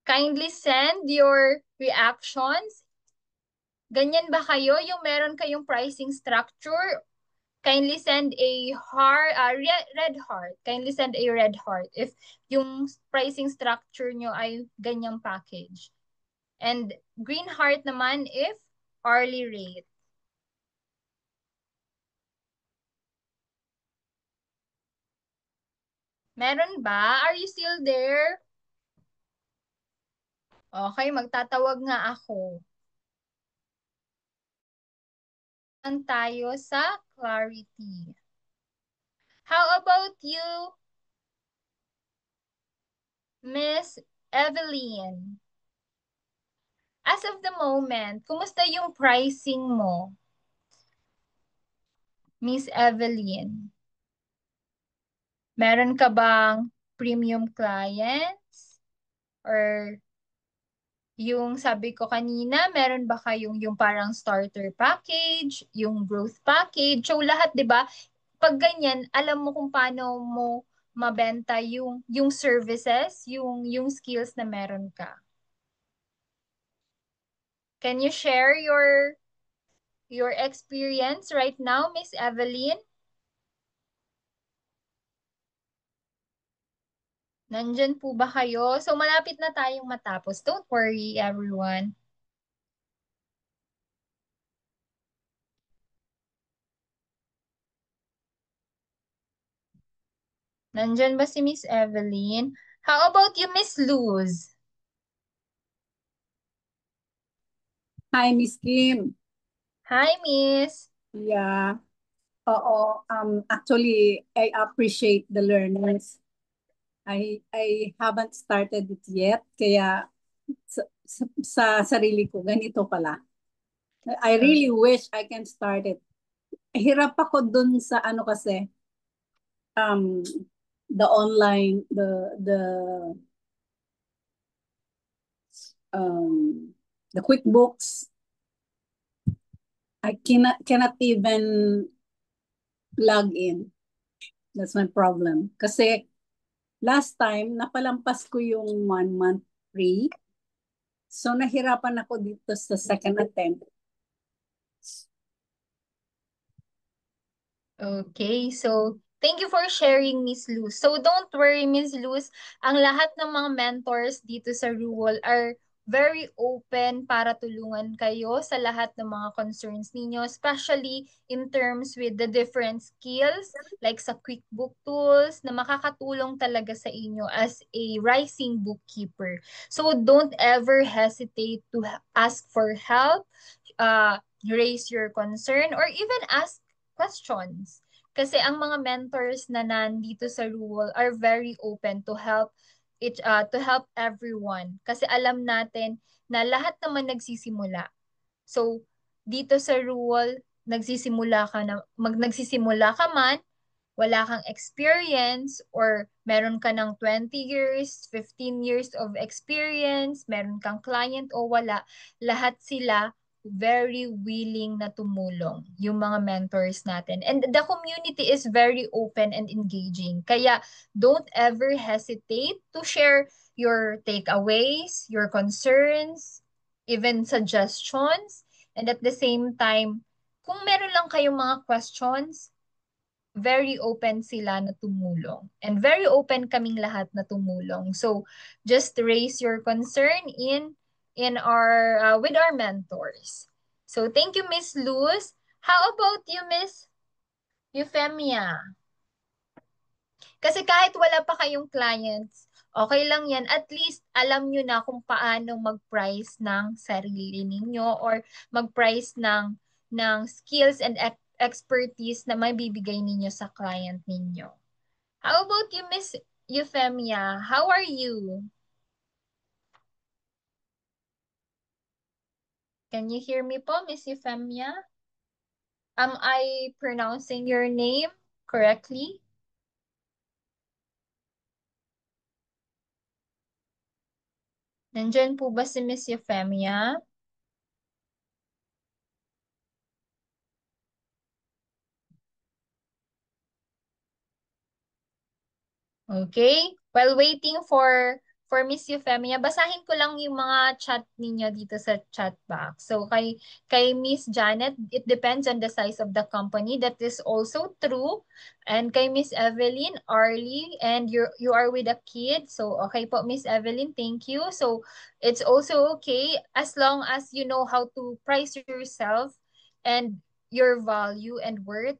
Kindly send your reactions. Ganyan ba kayo? Yung meron kayong pricing structure? Kindly send a red heart. Kindly send a red heart if yung pricing structure nyo ay ganyang package. And green heart naman if hourly rate. Meron ba? Are you still there? Okay, magtatawag nga ako. Tayo sa clarity. How about you, Miss Evelyn? As of the moment, kumusta yung pricing mo, Miss Evelyn? Meron ka bang premium clients? Or yung sabi ko kanina, meron ba kayong yung parang starter package, yung growth package? So lahat, 'di ba? Pag ganyan, alam mo kung paano mo mabenta yung services, yung skills na meron ka. Can you share your experience right now, Miss Evelyn? Nandyan po ba kayo? So malapit na tayong matapos. Don't worry, everyone. Nandyan ba si Miss Evelyn? How about you, Miss Luz? Hi, Miss Kim. Hi, Miss. Yeah. Oo. Actually, I appreciate the learners. I haven't started it yet. Kaya sa sarili ko, ganito pala. I really wish I can start it. Hirap ako dun sa ano kasi, um, the online, the QuickBooks. I cannot even log in. That's my problem. Kasi last time, napalampas ko yung 1 month free. So, nahirapan ako dito sa second attempt. Okay, so thank you for sharing, Miss Luz. So don't worry, Miss Luz. Ang lahat ng mga mentors dito sa Rural are very open para tulungan kayo sa lahat ng mga concerns ninyo, especially in terms with the different skills like sa QuickBook tools na makakatulong talaga sa inyo as a rising bookkeeper. So don't ever hesitate to ask for help, raise your concern, or even ask questions. Kasi ang mga mentors na nandito sa Rural are very open to help everyone. Kasi alam natin na lahat naman nagsisimula. So, dito sa Rural, nagsisimula ka man, wala kang experience or meron ka ng 20 years, 15 years of experience, meron kang client o wala, lahat sila very willing na tumulong, yung mga mentors natin. And the community is very open and engaging. Kaya don't ever hesitate to share your takeaways, your concerns, even suggestions. And at the same time, kung meron lang kayong mga questions, very open sila na tumulong. And very open kaming lahat na tumulong. So, just raise your concern in our with our mentors. So, thank you, Miss Luz. How about you, Miss Euphemia? Kasi kahit wala pa kayong clients, okay lang yan. At least alam nyo na kung paano mag-price ng sarili ninyo or mag-price ng skills and expertise na may bibigay ninyo sa client ninyo. How about you, Miss Euphemia? How are you? Can you hear me po, Miss Euphemia? Am I pronouncing your name correctly? Nandyan po ba si Miss Euphemia? Okay. While waiting for Miss Euphemia, basahin ko lang yung mga chat ninyo dito sa chat box. So kay Miss Janet, it depends on the size of the company. That is also true. And kay Miss Evelyn, Arlie, and you are with a kid. So okay po, Miss Evelyn, thank you. So it's also okay as long as you know how to price yourself and your value and worth,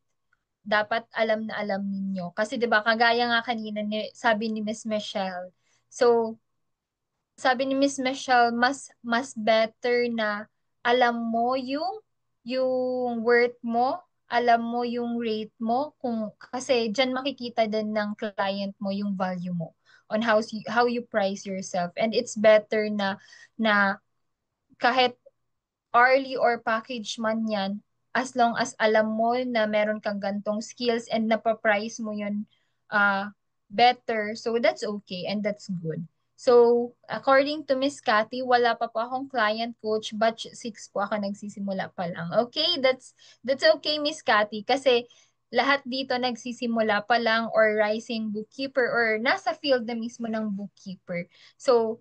dapat alam na alam ninyo. Kasi 'di ba kagaya nga kanina sabi ni Miss Michelle. So, sabi ni Miss Michelle, mas better na alam mo yung worth mo, alam mo yung rate mo kung kasi diyan makikita din ng client mo yung value mo on how you price yourself. And it's better na kahit hourly or package man yan, as long as alam mo na meron kang gantong skills and napaprice mo yun better, so that's okay and that's good. So, according to Miss Cathy, wala pa po akong client coach, batch 6 po ako nagsisimula pa lang. Okay, that's okay, Miss Cathy, kasi lahat dito nagsisimula pa lang or rising bookkeeper or nasa field na mismo ng bookkeeper. So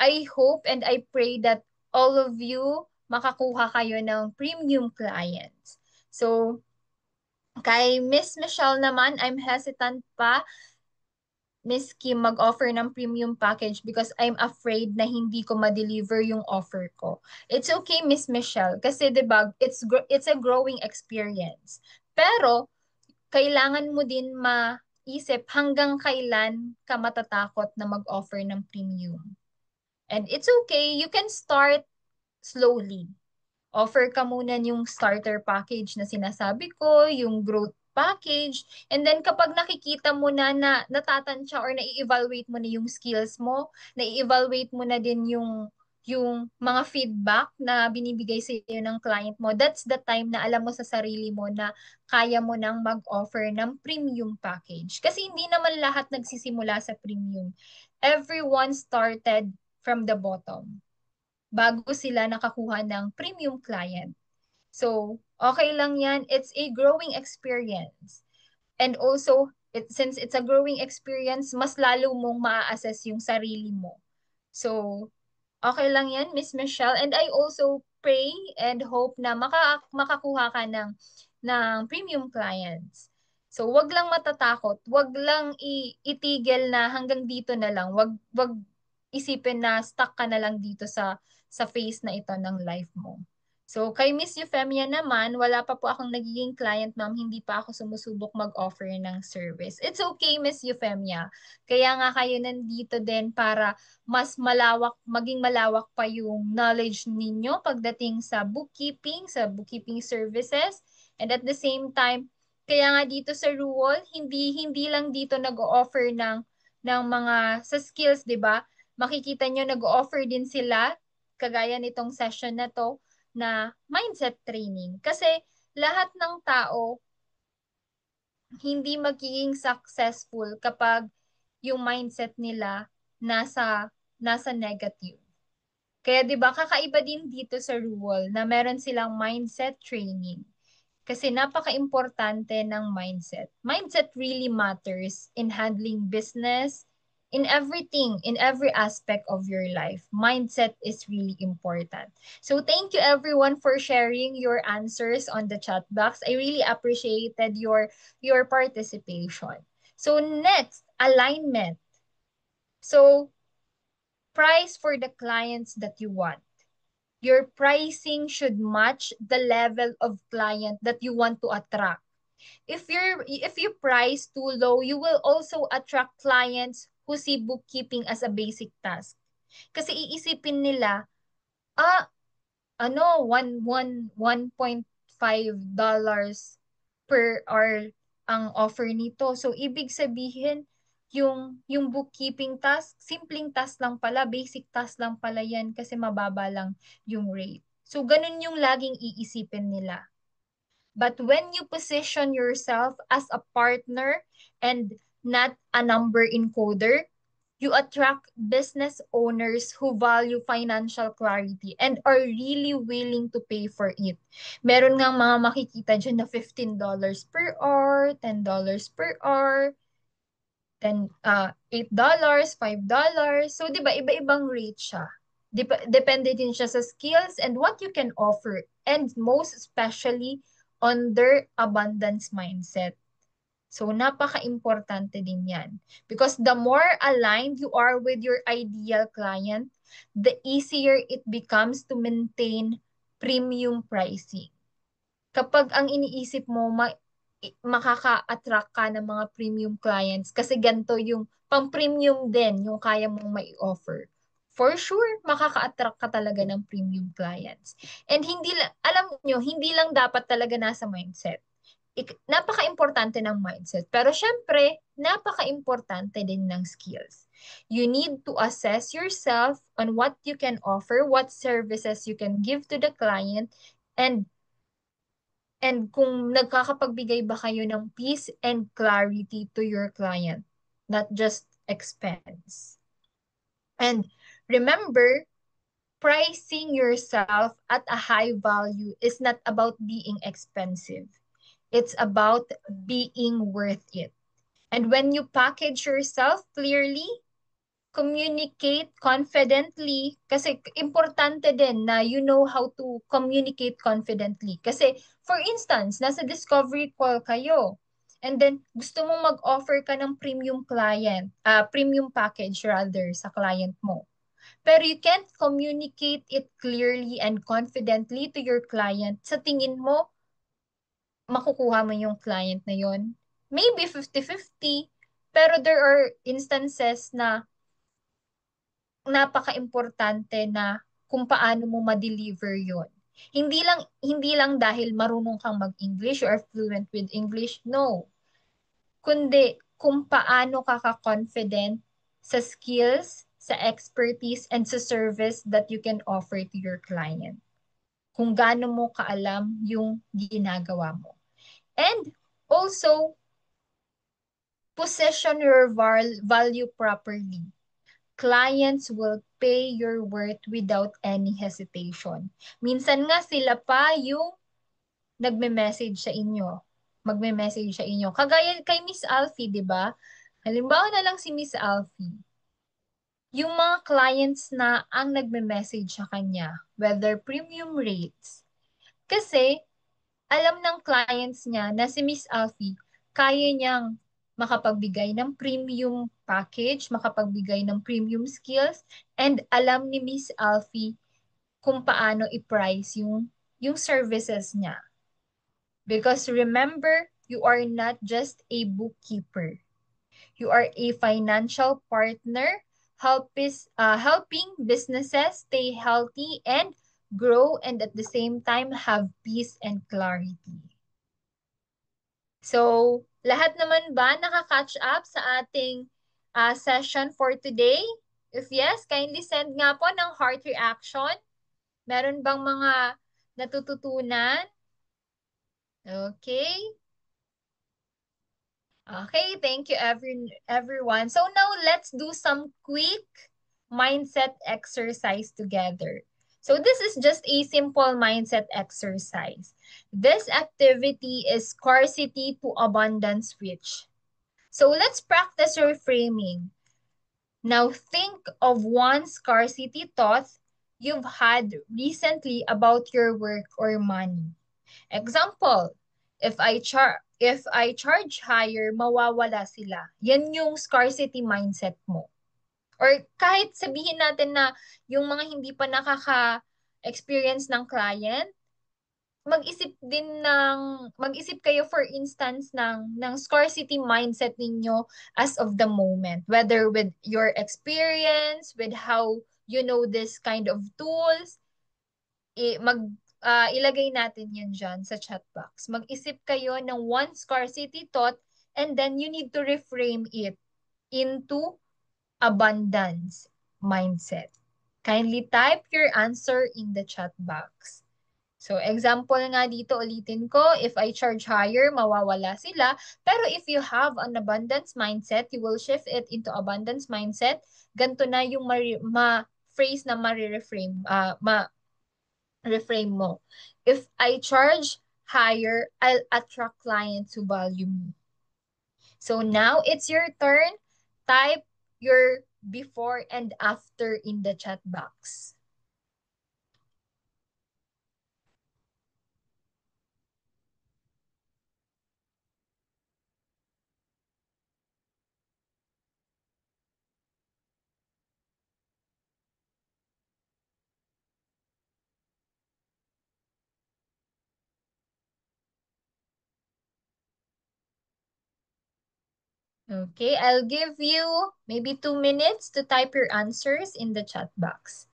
I hope and I pray that all of you makakuha kayo ng premium clients. So, kay Miss Michelle naman, I'm hesitant pa, Miss Kim, mag-offer ng premium package because I'm afraid na hindi ko ma-deliver yung offer ko. It's okay, Miss Michelle, kasi 'di ba, it's a growing experience. Pero kailangan mo din maisip hanggang kailan ka matatakot na mag-offer ng premium. And it's okay, you can start slowly. Offer ka muna yung starter package na sinasabi ko, yung growth package, and then kapag nakikita mo na natatansya or na-evaluate mo na yung skills mo, na-evaluate mo na din yung mga feedback na binibigay sa iyo ng client mo, that's the time na alam mo sa sarili mo na kaya mo nang mag-offer ng premium package. Kasi hindi naman lahat nagsisimula sa premium. Everyone started from the bottom bago sila nakakuha ng premium client. So, okay lang yan. It's a growing experience. And also, since it's a growing experience, mas lalo mong maa-assess yung sarili mo. So, okay lang yan, Miss Michelle. And I also pray and hope na makakuha ka ng premium clients. So, wag lang matatakot. Wag lang itigil na hanggang dito na lang. Wag isipin na stuck ka na lang dito sa phase na ito ng life mo. So, kay Miss Euphemia naman, wala pa po akong nagiging client, ma'am. Hindi pa ako sumusubok mag-offer ng service. It's okay, Miss Euphemia. Kaya nga kayo nandito din para mas malawak, maging malawak pa yung knowledge ninyo pagdating sa bookkeeping services. And at the same time, kaya nga dito sa Ruol, hindi lang dito nag-o-offer ng mga sa skills, 'di ba? Makikita nyo nag-o-offer din sila kagaya nitong session na to na mindset training. Kasi lahat ng tao hindi magiging successful kapag yung mindset nila nasa negative. Kaya 'di ba kakaiba din dito sa Ruol na meron silang mindset training. Kasi napaka-importante ng mindset. Mindset really matters in handling business, in everything, in every aspect of your life. Mindset is really important. So thank you everyone for sharing your answers on the chat box. I really appreciated your participation. So next, alignment. So price for the clients that you want. Your pricing should match the level of client that you want to attract. If you price too low, you will also attract clients who see bookkeeping as a basic task. Kasi iisipin nila, ano, 1.5 dollars per hour ang offer nito. So, ibig sabihin, yung bookkeeping task, simpleng task lang pala, basic task lang pala yan kasi mababa lang yung rate. So, ganun yung laging iisipin nila. But when you position yourself as a partner and not a number encoder, you attract business owners who value financial clarity and are really willing to pay for it. Meron ngang mga makikita dyan na $15 per hour, $10 per hour, $8, $5. So, di ba, iba-ibang rate siya. Depende din siya sa skills and what you can offer. And most especially on their abundance mindset. So, napaka-importante din yan. Because the more aligned you are with your ideal client, the easier it becomes to maintain premium pricing. Kapag ang iniisip mo, makaka-attract ka ng mga premium clients kasi ganito yung pang-premium din yung kaya mong mai-offer. For sure, makaka-attract ka talaga ng premium clients. And alam nyo, hindi lang dapat talaga nasa mindset. Napaka-importante ng mindset. Pero syempre, napaka-importante din ng skills. You need to assess yourself on what you can offer, what services you can give to the client, and kung nagkakapagbigay ba kayo ng peace and clarity to your client, not just expense. And remember, pricing yourself at a high value is not about being expensive. It's about being worth it. And when you package yourself clearly, communicate confidently, kasi importante din na you know how to communicate confidently. Kasi, for instance, nasa discovery call kayo, and then gusto mong mag-offer ka ng premium package rather sa client mo. Pero you can't communicate it clearly and confidently to your client. Sa tingin mo, makukuha mo yung client na yon? Maybe 50-50, pero there are instances na napaka-importante na kung paano mo ma-deliver yon. Hindi lang dahil marunong kang mag-English or fluent with English, no. Kundi kung paano ka ka-confident sa skills, sa expertise, and sa service that you can offer to your client. Kung gaano mo kaalam yung ginagawa mo. And also, position your value properly. Clients will pay your worth without any hesitation. Minsan nga sila pa yung nagme-message sa inyo. Magme-message sa inyo. Kagaya kay Miss Alfie, di ba? Halimbawa na lang si Miss Alfie. Yung mga clients na ang nagme-message sa kanya, whether premium rates. Kasi, alam ng clients niya na si Miss Alfie, kaya niyang makapagbigay ng premium package, makapagbigay ng premium skills, and alam ni Miss Alfie kung paano i-price yung services niya. Because remember, you are not just a bookkeeper. You are a financial partner helping businesses stay healthy and grow and at the same time have peace and clarity. So, lahat naman ba nakaka-catch up sa ating session for today? If yes, kindly send nga po ng heart reaction. Meron bang mga natututunan? Okay. Okay, thank you everyone. So now let's do some quick mindset exercise together. So this is just a simple mindset exercise. This activity is scarcity to abundance switch. So let's practice reframing. Now think of one scarcity thought you've had recently about your work or money. Example, if I charge higher, mawawala sila. Yan yung scarcity mindset mo. Or kahit sabihin natin na yung mga hindi pa nakaka-experience ng client, mag-isip kayo for instance ng scarcity mindset ninyo as of the moment, whether with your experience, with how you know this kind of tools. Ilagay natin yun dyan sa chat box. Mag-isip kayo ng one scarcity thought and then you need to reframe it into abundance mindset. Kindly type your answer in the chat box. So, example nga dito, ulitin ko, if I charge higher, mawawala sila. Pero if you have an abundance mindset, you will shift it into abundance mindset. Ganito na yung phrase na reframe mo. If I charge higher, I'll attract clients who value me. So now it's your turn. Type your before and after in the chat box. Okay, I'll give you maybe 2 minutes to type your answers in the chat box.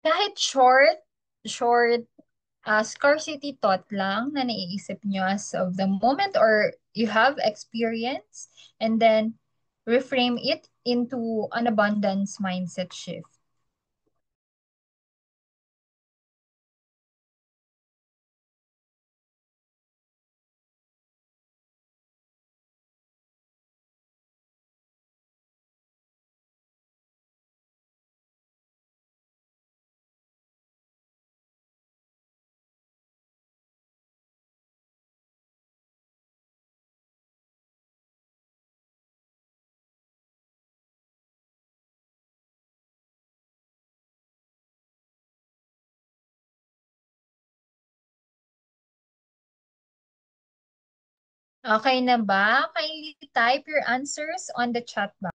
Kahit short scarcity thought lang na naiisip nyo as of the moment or you have experience, and then reframe it into an abundance mindset shift. Okay na ba? Kindly type your answers on the chat box.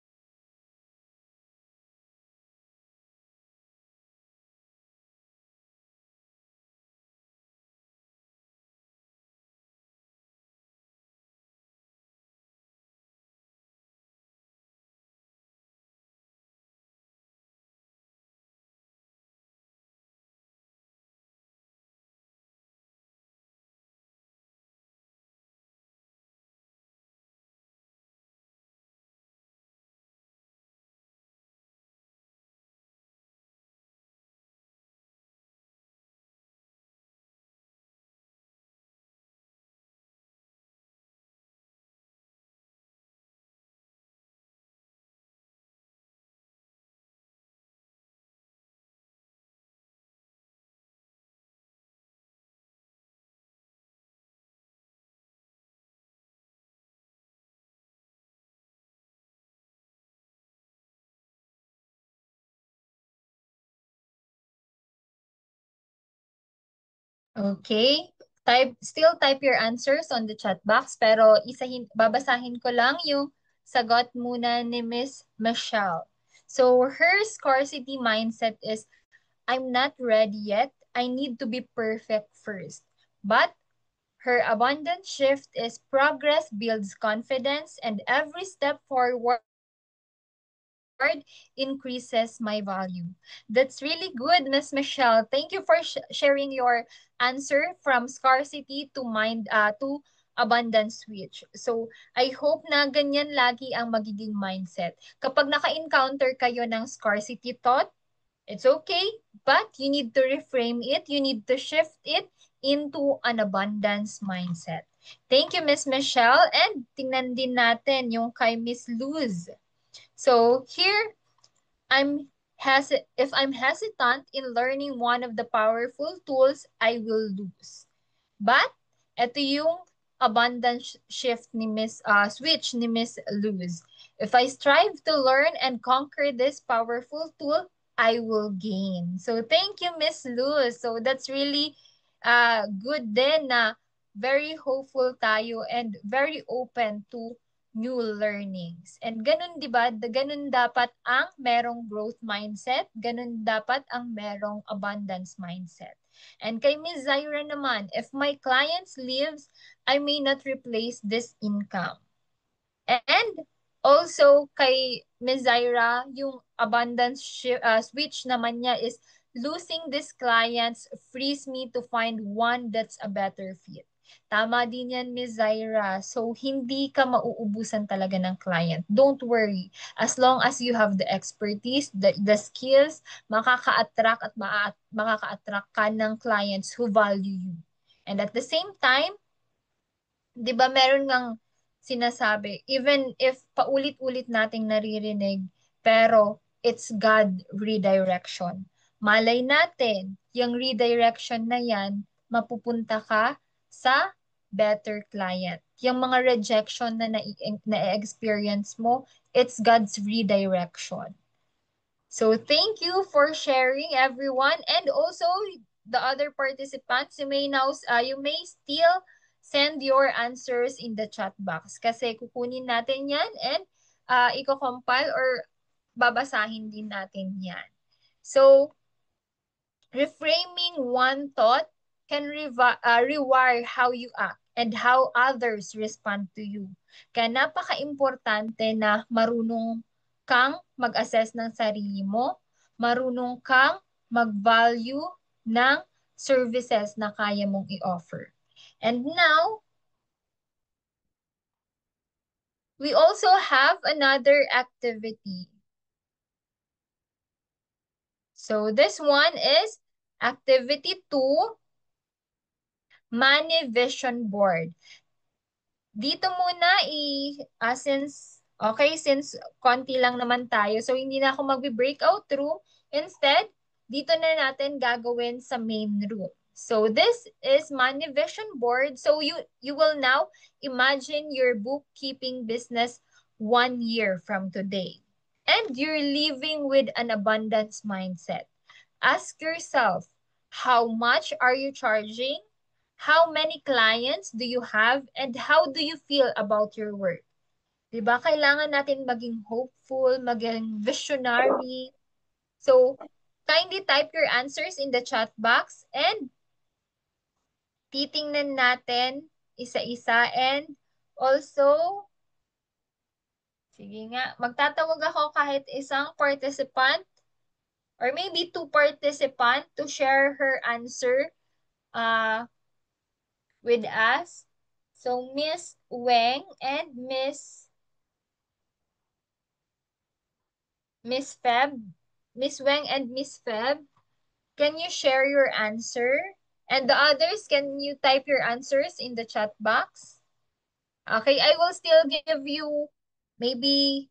Okay. Still type your answers on the chat box, pero babasahin ko lang yung sagot muna ni Miss Michelle. So her scarcity mindset is, I'm not ready yet. I need to be perfect first. But her abundant shift is progress builds confidence and every step forward increases my value. That's really good, Miss Michelle. Thank you for sharing your answer from scarcity to to abundance switch. So, I hope na ganyan lagi ang magiging mindset. Kapag naka-encounter kayo ng scarcity thought, it's okay, but you need to reframe it. You need to shift it into an abundance mindset. Thank you, Miss Michelle. And tingnan din natin yung kay Miss Luz. So here, if I'm hesitant in learning one of the powerful tools, I will lose. But, ito yung abundance shift ni switch ni Miss Luz. If I strive to learn and conquer this powerful tool, I will gain. So, thank you, Miss Luz. So, that's really good din na very hopeful tayo and very open to new learnings. And ganun, di ba? Ganun dapat ang merong growth mindset. Ganun dapat ang merong abundance mindset. And kay Ms. Zaira naman, if my clients leaves, I may not replace this income. And also kay Ms. Zaira, yung abundance switch naman niya is losing these clients frees me to find one that's a better fit. Tama din yan, Ms. Zaira. So, hindi ka mauubusan talaga ng client. Don't worry. As long as you have the expertise, the skills, makaka-attract at makaka-attract ka ng clients who value you. And at the same time, di ba meron ngang sinasabi, even if paulit-ulit nating naririnig, pero it's God redirection. Malay natin, yung redirection na yan, mapupunta ka sa better client. Yung mga rejection na na-experience mo, it's God's redirection. So thank you for sharing, everyone, and also the other participants. You may still send your answers in the chat box kasi kukunin natin yan and i-compile or babasahin din natin yan. So, reframing one thought can rewire how you act and how others respond to you. Kaya napaka-importante na marunong kang mag-assess ng sarili mo, marunong kang mag-value ng services na kaya mong i-offer. And now, we also have another activity. So this one is activity 2, Money Vision Board. Dito muna since konti lang naman tayo, so hindi na ako magbe-breakout room. Instead, dito na natin gagawin sa main room. So this is Money Vision Board. So you will now imagine your bookkeeping business 1 year from today. And you're living with an abundance mindset. Ask yourself, how much are you charging? How many clients do you have? And how do you feel about your work? Diba? Kailangan natin maging hopeful, maging visionary. So, kindly type your answers in the chat box and titingnan natin isa-isa. And also, sige nga, magtatawag ako kahit isang participant or maybe 2 participants to share her answer with us. So, Miss Weng and Miss Feb. Miss Weng and Miss Feb, can you share your answer? And the others, can you type your answers in the chat box? Okay, I will still give you maybe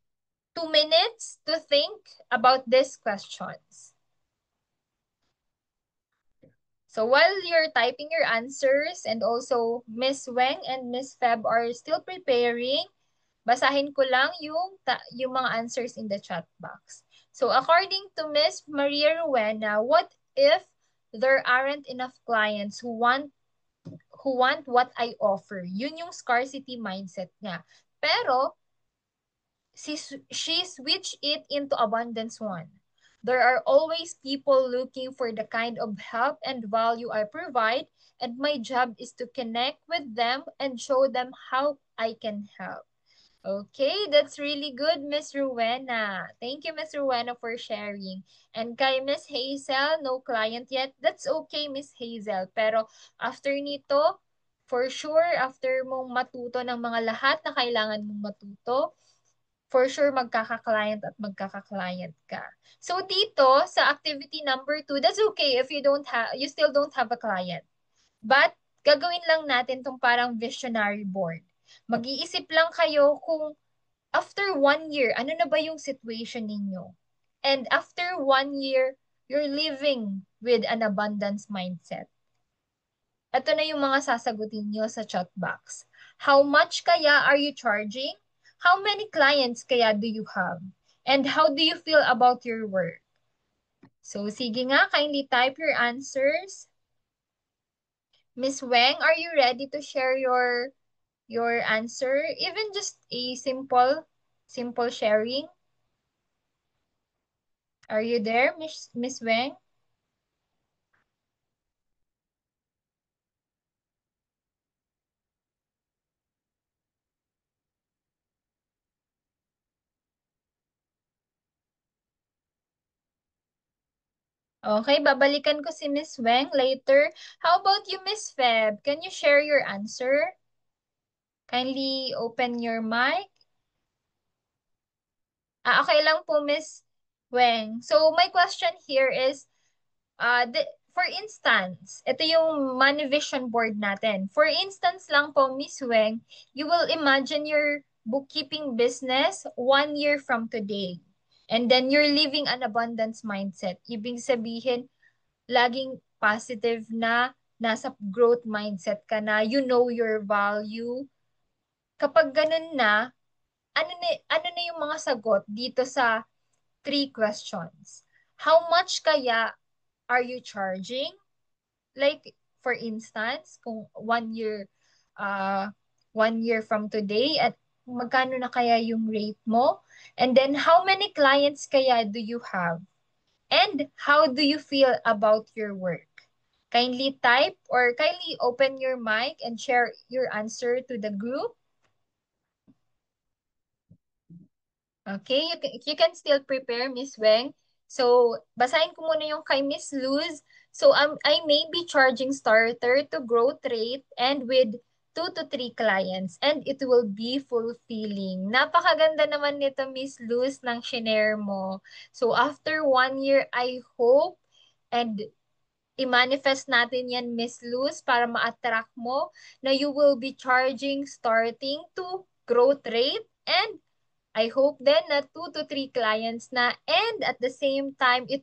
2 minutes to think about these questions. So while you're typing your answers and also Miss Weng and Miss Feb are still preparing, basahin ko lang yung mga answers in the chat box. So according to Miss Maria Rowena, what if there aren't enough clients who want what I offer? Yun yung scarcity mindset niya. Pero she switched it into abundance one. There are always people looking for the kind of help and value I provide, and my job is to connect with them and show them how I can help. Okay, that's really good, Miss Rowena. Thank you, Miss Rowena, for sharing. And kay Miss Hazel, no client yet. That's okay, Miss Hazel. Pero after nito, for sure, after mong matuto ng mga lahat na kailangan mong matuto, for sure magkaka-client at magkaka-client ka. So dito, sa activity number 2, that's okay if you still don't have a client. But gagawin lang natin tong parang visionary board. Mag-iisip lang kayo kung after 1 year, ano na ba yung situation ninyo? And after 1 year, you're living with an abundance mindset. Ito na yung mga sasagutin nyo sa chat box. How much kaya are you charging? How many clients kaya do you have? And how do you feel about your work? So sige nga, kindly type your answers. Miss Weng, are you ready to share your answer? Even just a simple sharing? Are you there, Miss Weng? Okay, babalikan ko si Miss Weng later. How about you, Miss Feb? Can you share your answer? Kindly open your mic. Okay lang po, Miss Weng. So, my question here is, for instance, ito yung money vision board natin. For instance lang po, Miss Weng, you will imagine your bookkeeping business 1 year from today. And then you're living an abundance mindset. Ibig sabihin, laging positive na, nasa growth mindset ka na, you know your value. Kapag ganun na, ano na yung mga sagot dito sa 3 questions? How much kaya are you charging? Like, for instance, kung 1 year, uh, 1 year from today, at magkano na kaya yung rate mo? And then, how many clients kaya do you have? And how do you feel about your work? Kindly type or kindly open your mic and share your answer to the group. Okay, you can still prepare, Miss Weng. So, basahin ko muna yung kay Miss Luz. So, I may be charging starter to growth rate and with 2 to 3 clients and it will be fulfilling. Napakaganda naman nito, Miss Luz, ng shinare mo. So, after 1 year, I hope and i-manifest natin yan, Miss Luz, para ma-attract mo na you will be charging starting to growth rate and I hope then na 2 to 3 clients na and at the same time you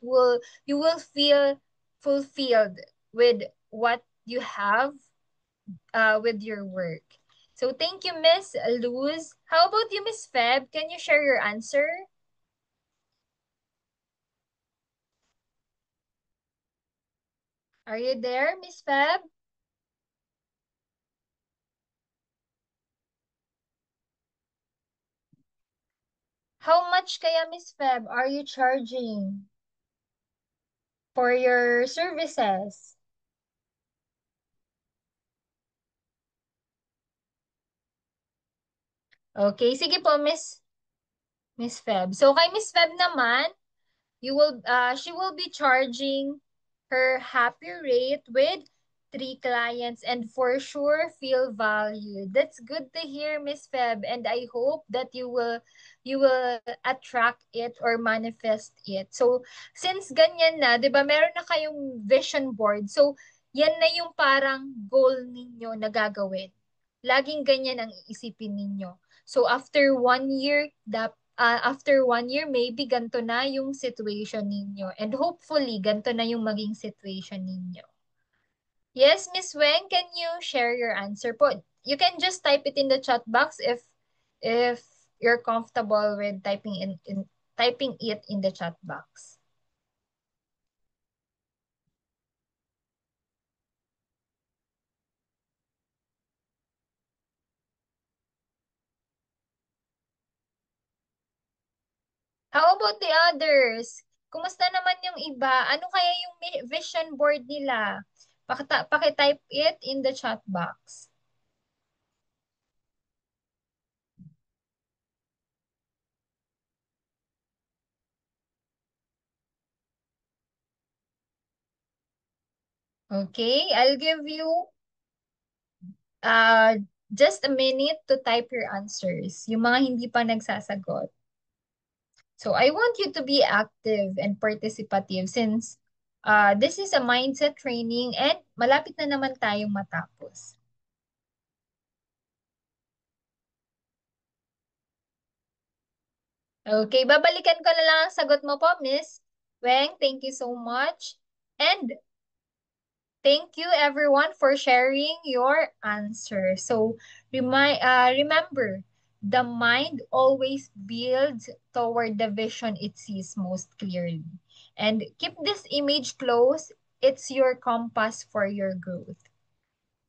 will feel fulfilled with what you have with your work. So thank you, Miss Luz. How about you, Miss Feb? Can you share your answer? Are you there, Miss Feb? How much kaya, Miss Feb, are you charging for your services? Okay, sige po, Miss Feb. So kay Miss Feb naman, she will be charging her happy rate with 3 clients and for sure feel valued. That's good to hear, Miss Feb, and I hope that you will attract it or manifest it. So since ganyan na, 'di ba, meron na kayong vision board. So yan na yung parang goal ninyo na gagawin. Laging ganyan ang iisipin ninyo. So after 1 year, maybe ganito na yung situation ninyo. And hopefully, ganito na yung maging situation ninyo. Yes, Miss Weng, can you share your answer po? You can just type it in the chat box if you're comfortable with typing it in the chat box. How about the others? Kumusta naman yung iba? Ano kaya yung vision board nila? Paki-type it in the chat box. Okay, I'll give you uh, just a minute to type your answers. Yung mga hindi pa nagsasagot. So I want you to be active and participative since this is a mindset training and malapit na naman tayong matapos. Okay, babalikan ko na lang ang sagot mo po, Miss Weng. Thank you so much. And thank you everyone for sharing your answer. So remember, the mind always builds toward the vision it sees most clearly. And keep this image close. It's your compass for your growth.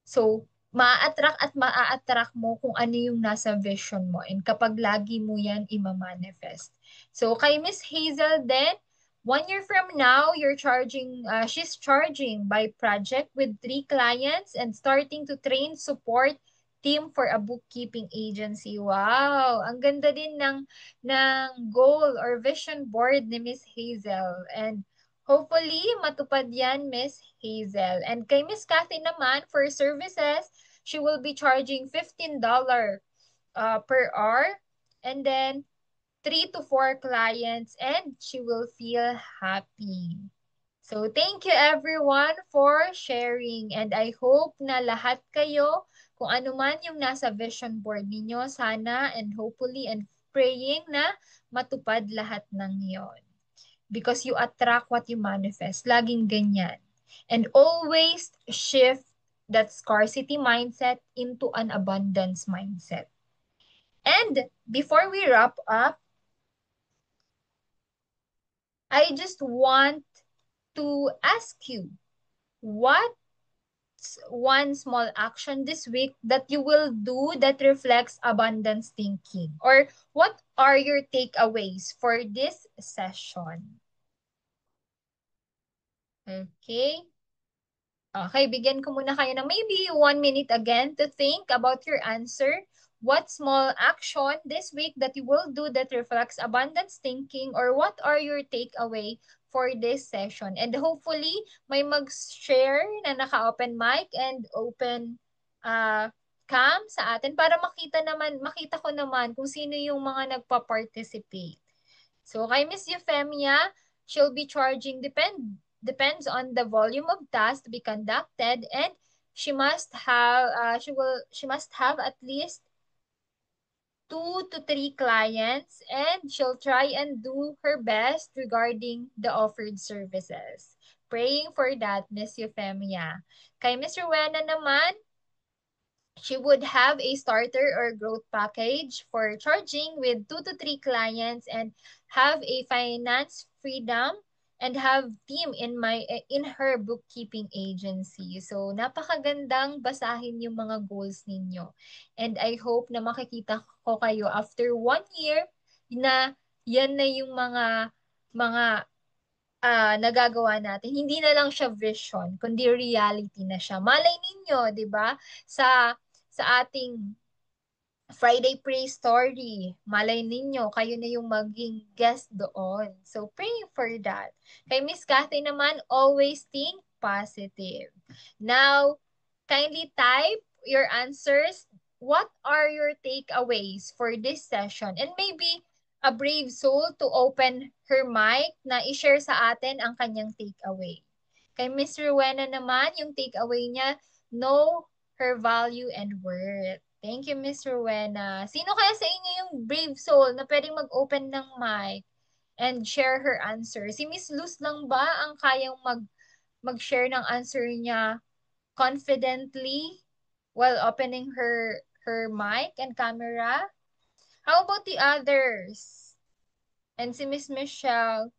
So, maa-attract at maa-attract mo kung ano yung nasa vision mo. And kapag lagi mo yan ima-manifest. So, kay Miss Hazel then, 1 year from now, she's charging by project with 3 clients and starting to train support team for a bookkeeping agency. Wow! Ang ganda din ng goal or vision board ni Miss Hazel. And hopefully, matupad yan, Miss Hazel. And kay Miss Kathy naman, for services, she will be charging $15 per hour. And then, 3 to 4 clients and she will feel happy. So, thank you everyone for sharing. And I hope na lahat kayo, kung ano man yung nasa vision board ninyo, sana and hopefully and praying na matupad lahat ng yon. Because you attract what you manifest. Laging ganyan. And always shift that scarcity mindset into an abundance mindset. And before we wrap up, I just want to ask you, what's one small action this week that you will do that reflects abundance thinking? Or what are your takeaways for this session? Okay. Okay, bigyan ko muna kayo ng maybe 1 minute again to think about your answer. What small action this week that you will do that reflects abundance thinking, or what are your takeaway for this session? And hopefully, may mag-share na naka-open mic and open cam sa atin para makita ko naman kung sino yung mga nagpa-participate. So kay Miss Euphemia, she'll be charging depends on the volume of tasks to be conducted, and she must have at least 2 to 3 clients, and she'll try and do her best regarding the offered services. Praying for that, Miss Euphemia. Kay Miss Rowena naman, she would have a starter or growth package for charging with 2 to 3 clients and have a finance freedom and have team in her bookkeeping agency. So napakagandang basahin yung mga goals ninyo. And I hope na makikita ko kayo after 1 year na yan na yung mga nagagawa natin. Hindi na lang siya vision, kundi reality na siya. Malay ninyo, 'di ba? Sa ating Friday Pray Story, malay ninyo, kayo na yung maging guest doon. So, praying for that. Kay Miss Cathy naman, always think positive. Now, kindly type your answers. What are your takeaways for this session? And maybe a brave soul to open her mic na i-share sa atin ang kanyang takeaway. Kay Miss Rowena naman, yung takeaway niya, know her value and worth. Thank you, Miss Rowena. Sino kaya sa inyo yung brave soul na pwedeng mag-open ng mic and share her answer? Si Miss Luz lang ba ang kayang mag-share ng answer niya confidently while opening her mic and camera? How about the others? And si Miss Michelle.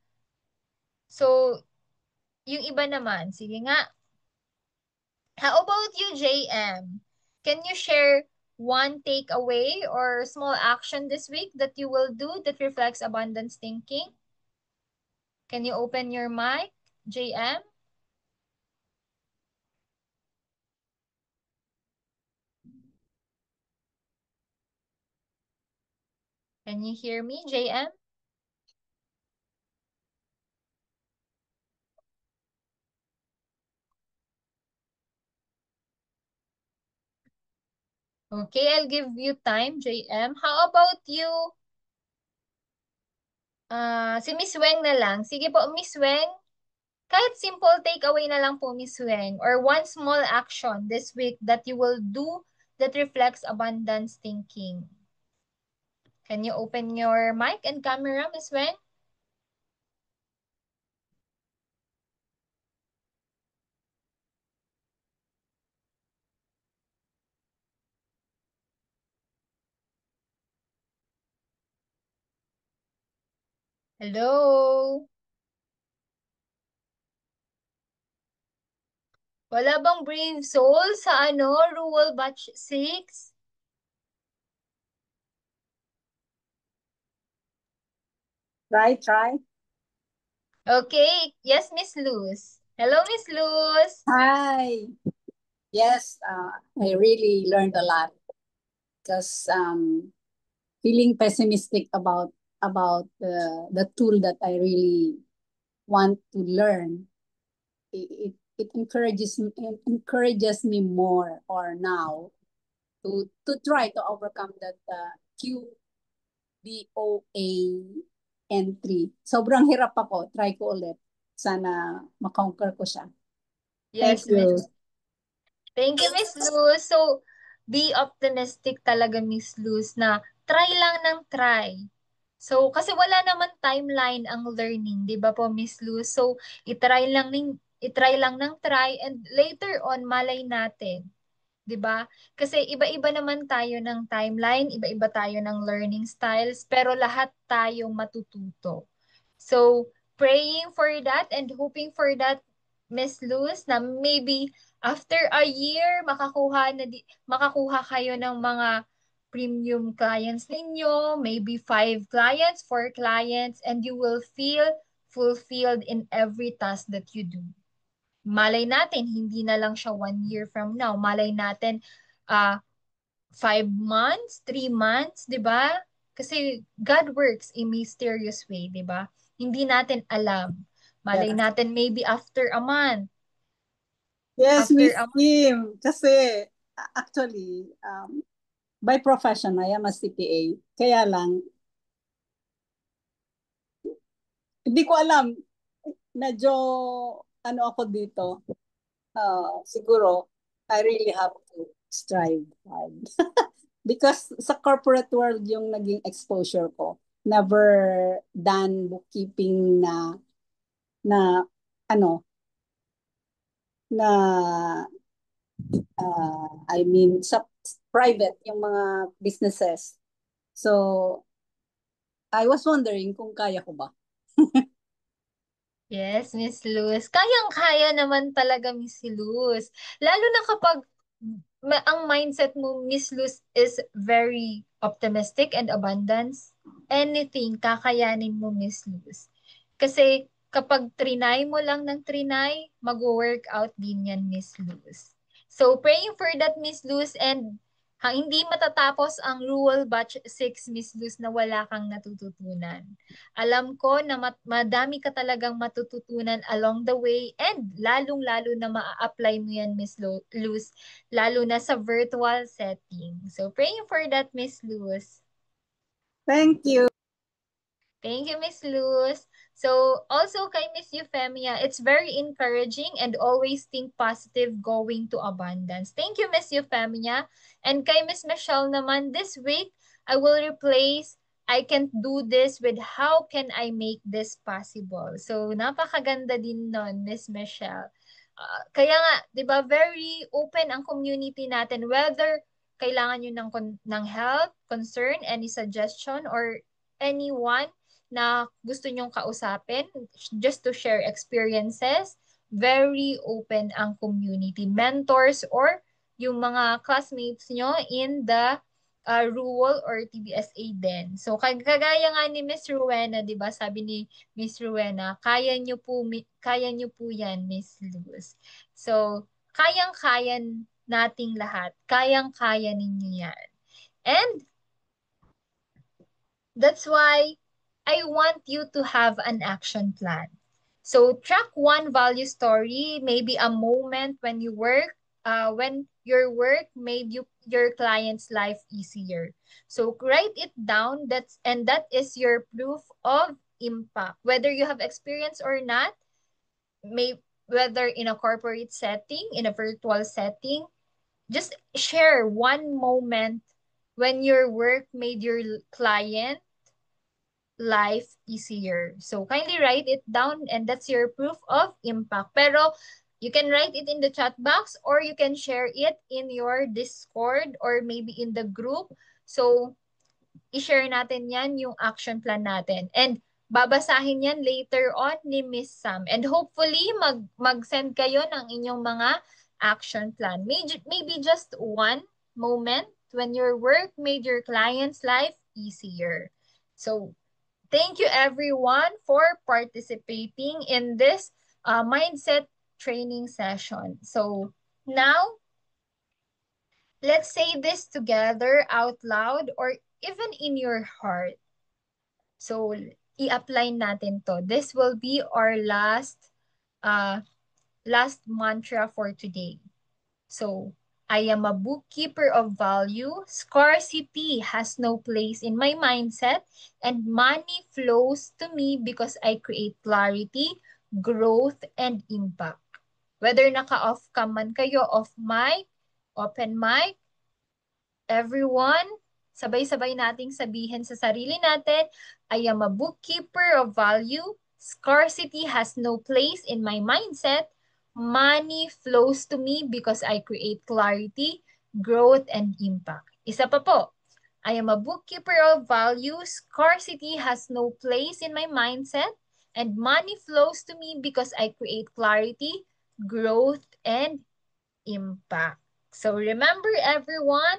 So, yung iba naman, sige nga. How about you, JM? Can you share one takeaway or small action this week that you will do that reflects abundance thinking? Can you open your mic, JM? Can you hear me, JM? Okay, I'll give you time, JM. How about you? Si Miss Weng na lang. Sige po, Miss Weng. Kahit simple takeaway na lang po, Miss Weng, or one small action this week that you will do that reflects abundance thinking. Can you open your mic and camera, Miss Weng? Hello? Wala bang brave soul sa Rural Batch 6? Try. Okay. Yes, Miss Luz. Hello, Miss Luz. Hi. Yes, I really learned a lot because feeling pessimistic about the tool that I really want to learn. It encourages me more or now to try to overcome that QBOA entry. Sobrang hirap ako. Try ko ulit. Sana makonquer ko siya. Thank Yes, you. Thank you, Miss Luz. So, be optimistic talaga, Miss Luz, na try lang ng try. So, kasi wala naman timeline ang learning, di ba po, Miss Luz? So, itry lang ng try and later on, malay natin. 'Di ba? Kasi iba-iba naman tayo ng timeline, iba-iba tayo ng learning styles, pero lahat tayong matututo. So, praying for that and hoping for that, Miss Luz, na maybe after a year makakuha kayo ng mga premium clients ninyo, maybe 5 clients, 4 clients, and you will feel fulfilled in every task that you do. Malay natin, hindi na lang siya 1 year from now. Malay natin, 5 months, 3 months, di ba? Kasi God works in mysterious way, di ba? Hindi natin alam. Malay Yes. natin maybe after a month. Yes, After Miss a month. Kim. Kasi actually, by profession, I am a CPA. Kaya lang, hindi ko alam. Medyo, ano ako dito, siguro, I really have to strive hard. Because sa corporate world yung naging exposure ko. Never done bookkeeping na ano, na I mean, sa private, yung mga businesses. So, I was wondering kung kaya ko ba. Yes, Miss Luz. Kayang-kaya naman talaga, Miss Luz. Lalo na kapag ang mindset mo, Miss Luz, is very optimistic and abundance. Anything, kakayanin mo, Miss Luz. Kasi kapag trinay mo lang ng trinay, mag-work out din yan, Miss Luz. So, praying for that, Miss Luz, and hindi matatapos ang Rural Batch 6, Miss Luz, na wala kang natututunan. Alam ko na madami ka talagang matututunan along the way and lalong-lalo na maa-apply mo yan, Miss Luz, lalo na sa virtual setting. So, praying for that, Miss Luz. Thank you. Thank you, Miss Luz. So, also kay Miss Euphemia, it's very encouraging and always think positive going to abundance. Thank you, Miss Euphemia. And kay Miss Michelle naman, this week, I will replace I can't do this with how can I make this possible. So, napakaganda din nun, Miss Michelle. Kaya nga, di ba, very open ang community natin, whether kailangan nyo ng help, concern, any suggestion, or anyone na gusto nyong kausapin just to share experiences. Very open ang community. Mentors or yung mga classmates nyo in the rural or TBSA din. So, kagaya nga ni Miss Rowena, di ba? Sabi ni Miss Rowena, kaya nyo po yan, Miss Luz. So, kayang-kaya nating lahat. Kayang-kaya ninyo yan. And that's why I want you to have an action plan. So track one value story, maybe a moment when when your work made your client's life easier. So write it down. That is your proof of impact. Whether you have experience or not, whether in a corporate setting, in a virtual setting, just share one moment when your work made your client life easier. So kindly write it down, and that's your proof of impact. Pero you can write it in the chat box, or you can share it in your Discord or maybe in the group. So i-share natin yan yung action plan natin. And babasahin yan later on ni Miss Sam. And hopefully, mag-send kayo ng inyong mga action plan. Maybe just one moment when your work made your client's life easier. So, thank you everyone for participating in this mindset training session. So, now, let's say this together out loud or even in your heart. So, i-apply natin to. This will be our last mantra for today. So, I am a bookkeeper of value. Scarcity has no place in my mindset, and money flows to me because I create clarity, growth, and impact. Whether naka-off ka man kayo, off mic, open mic, everyone, sabay-sabay nating sabihin sa sarili natin, I am a bookkeeper of value. Scarcity has no place in my mindset. Money flows to me because I create clarity, growth, and impact. Isa pa po, I am a bookkeeper of value. Scarcity has no place in my mindset. And money flows to me because I create clarity, growth, and impact. So remember everyone,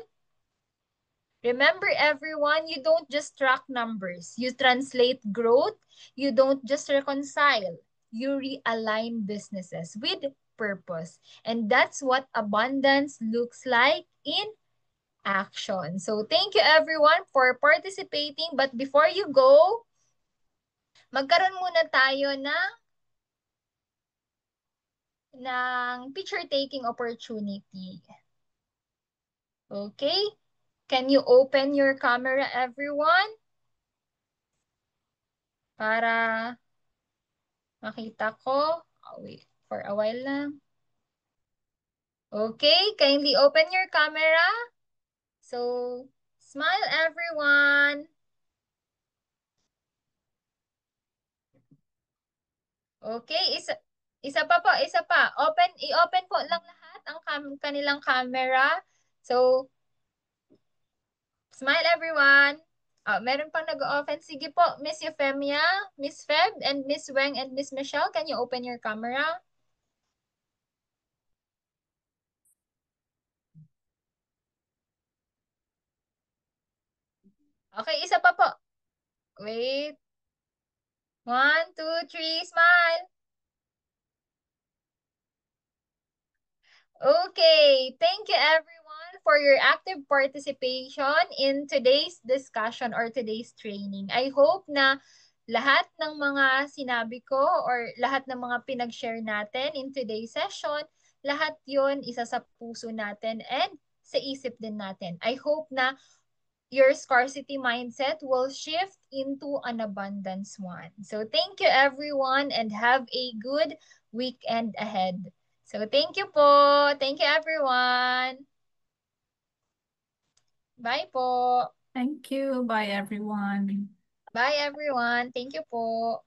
you don't just track numbers. You translate growth. You don't just reconcile. You realign businesses with purpose. And that's what abundance looks like in action. So thank you everyone for participating. But before you go, magkaroon muna tayo ng picture taking opportunity. Okay? Can you open your camera, everyone? Para makita ko. Oh, wait, for a while lang. Okay, kindly open your camera. So, smile everyone. Okay, isa pa po, isa pa. I-open po lang lahat ang kanilang camera. So, smile everyone. Meron pang nag-open. Sige po, Miss Euphemia, Miss Feb, and Miss Weng, and Miss Michelle, can you open your camera? Okay, isa pa po. Wait. 1, 2, 3, smile. Okay, thank you everyone for your active participation in today's discussion or today's training. I hope na lahat ng mga sinabi ko or lahat ng mga pinag-share natin in today's session, lahat yon isa sa puso natin and sa isip din natin. I hope na your scarcity mindset will shift into an abundance one. So thank you everyone and have a good weekend ahead. So thank you po. Thank you everyone. Bye po. Thank you. Bye, everyone. Bye everyone. Thank you po.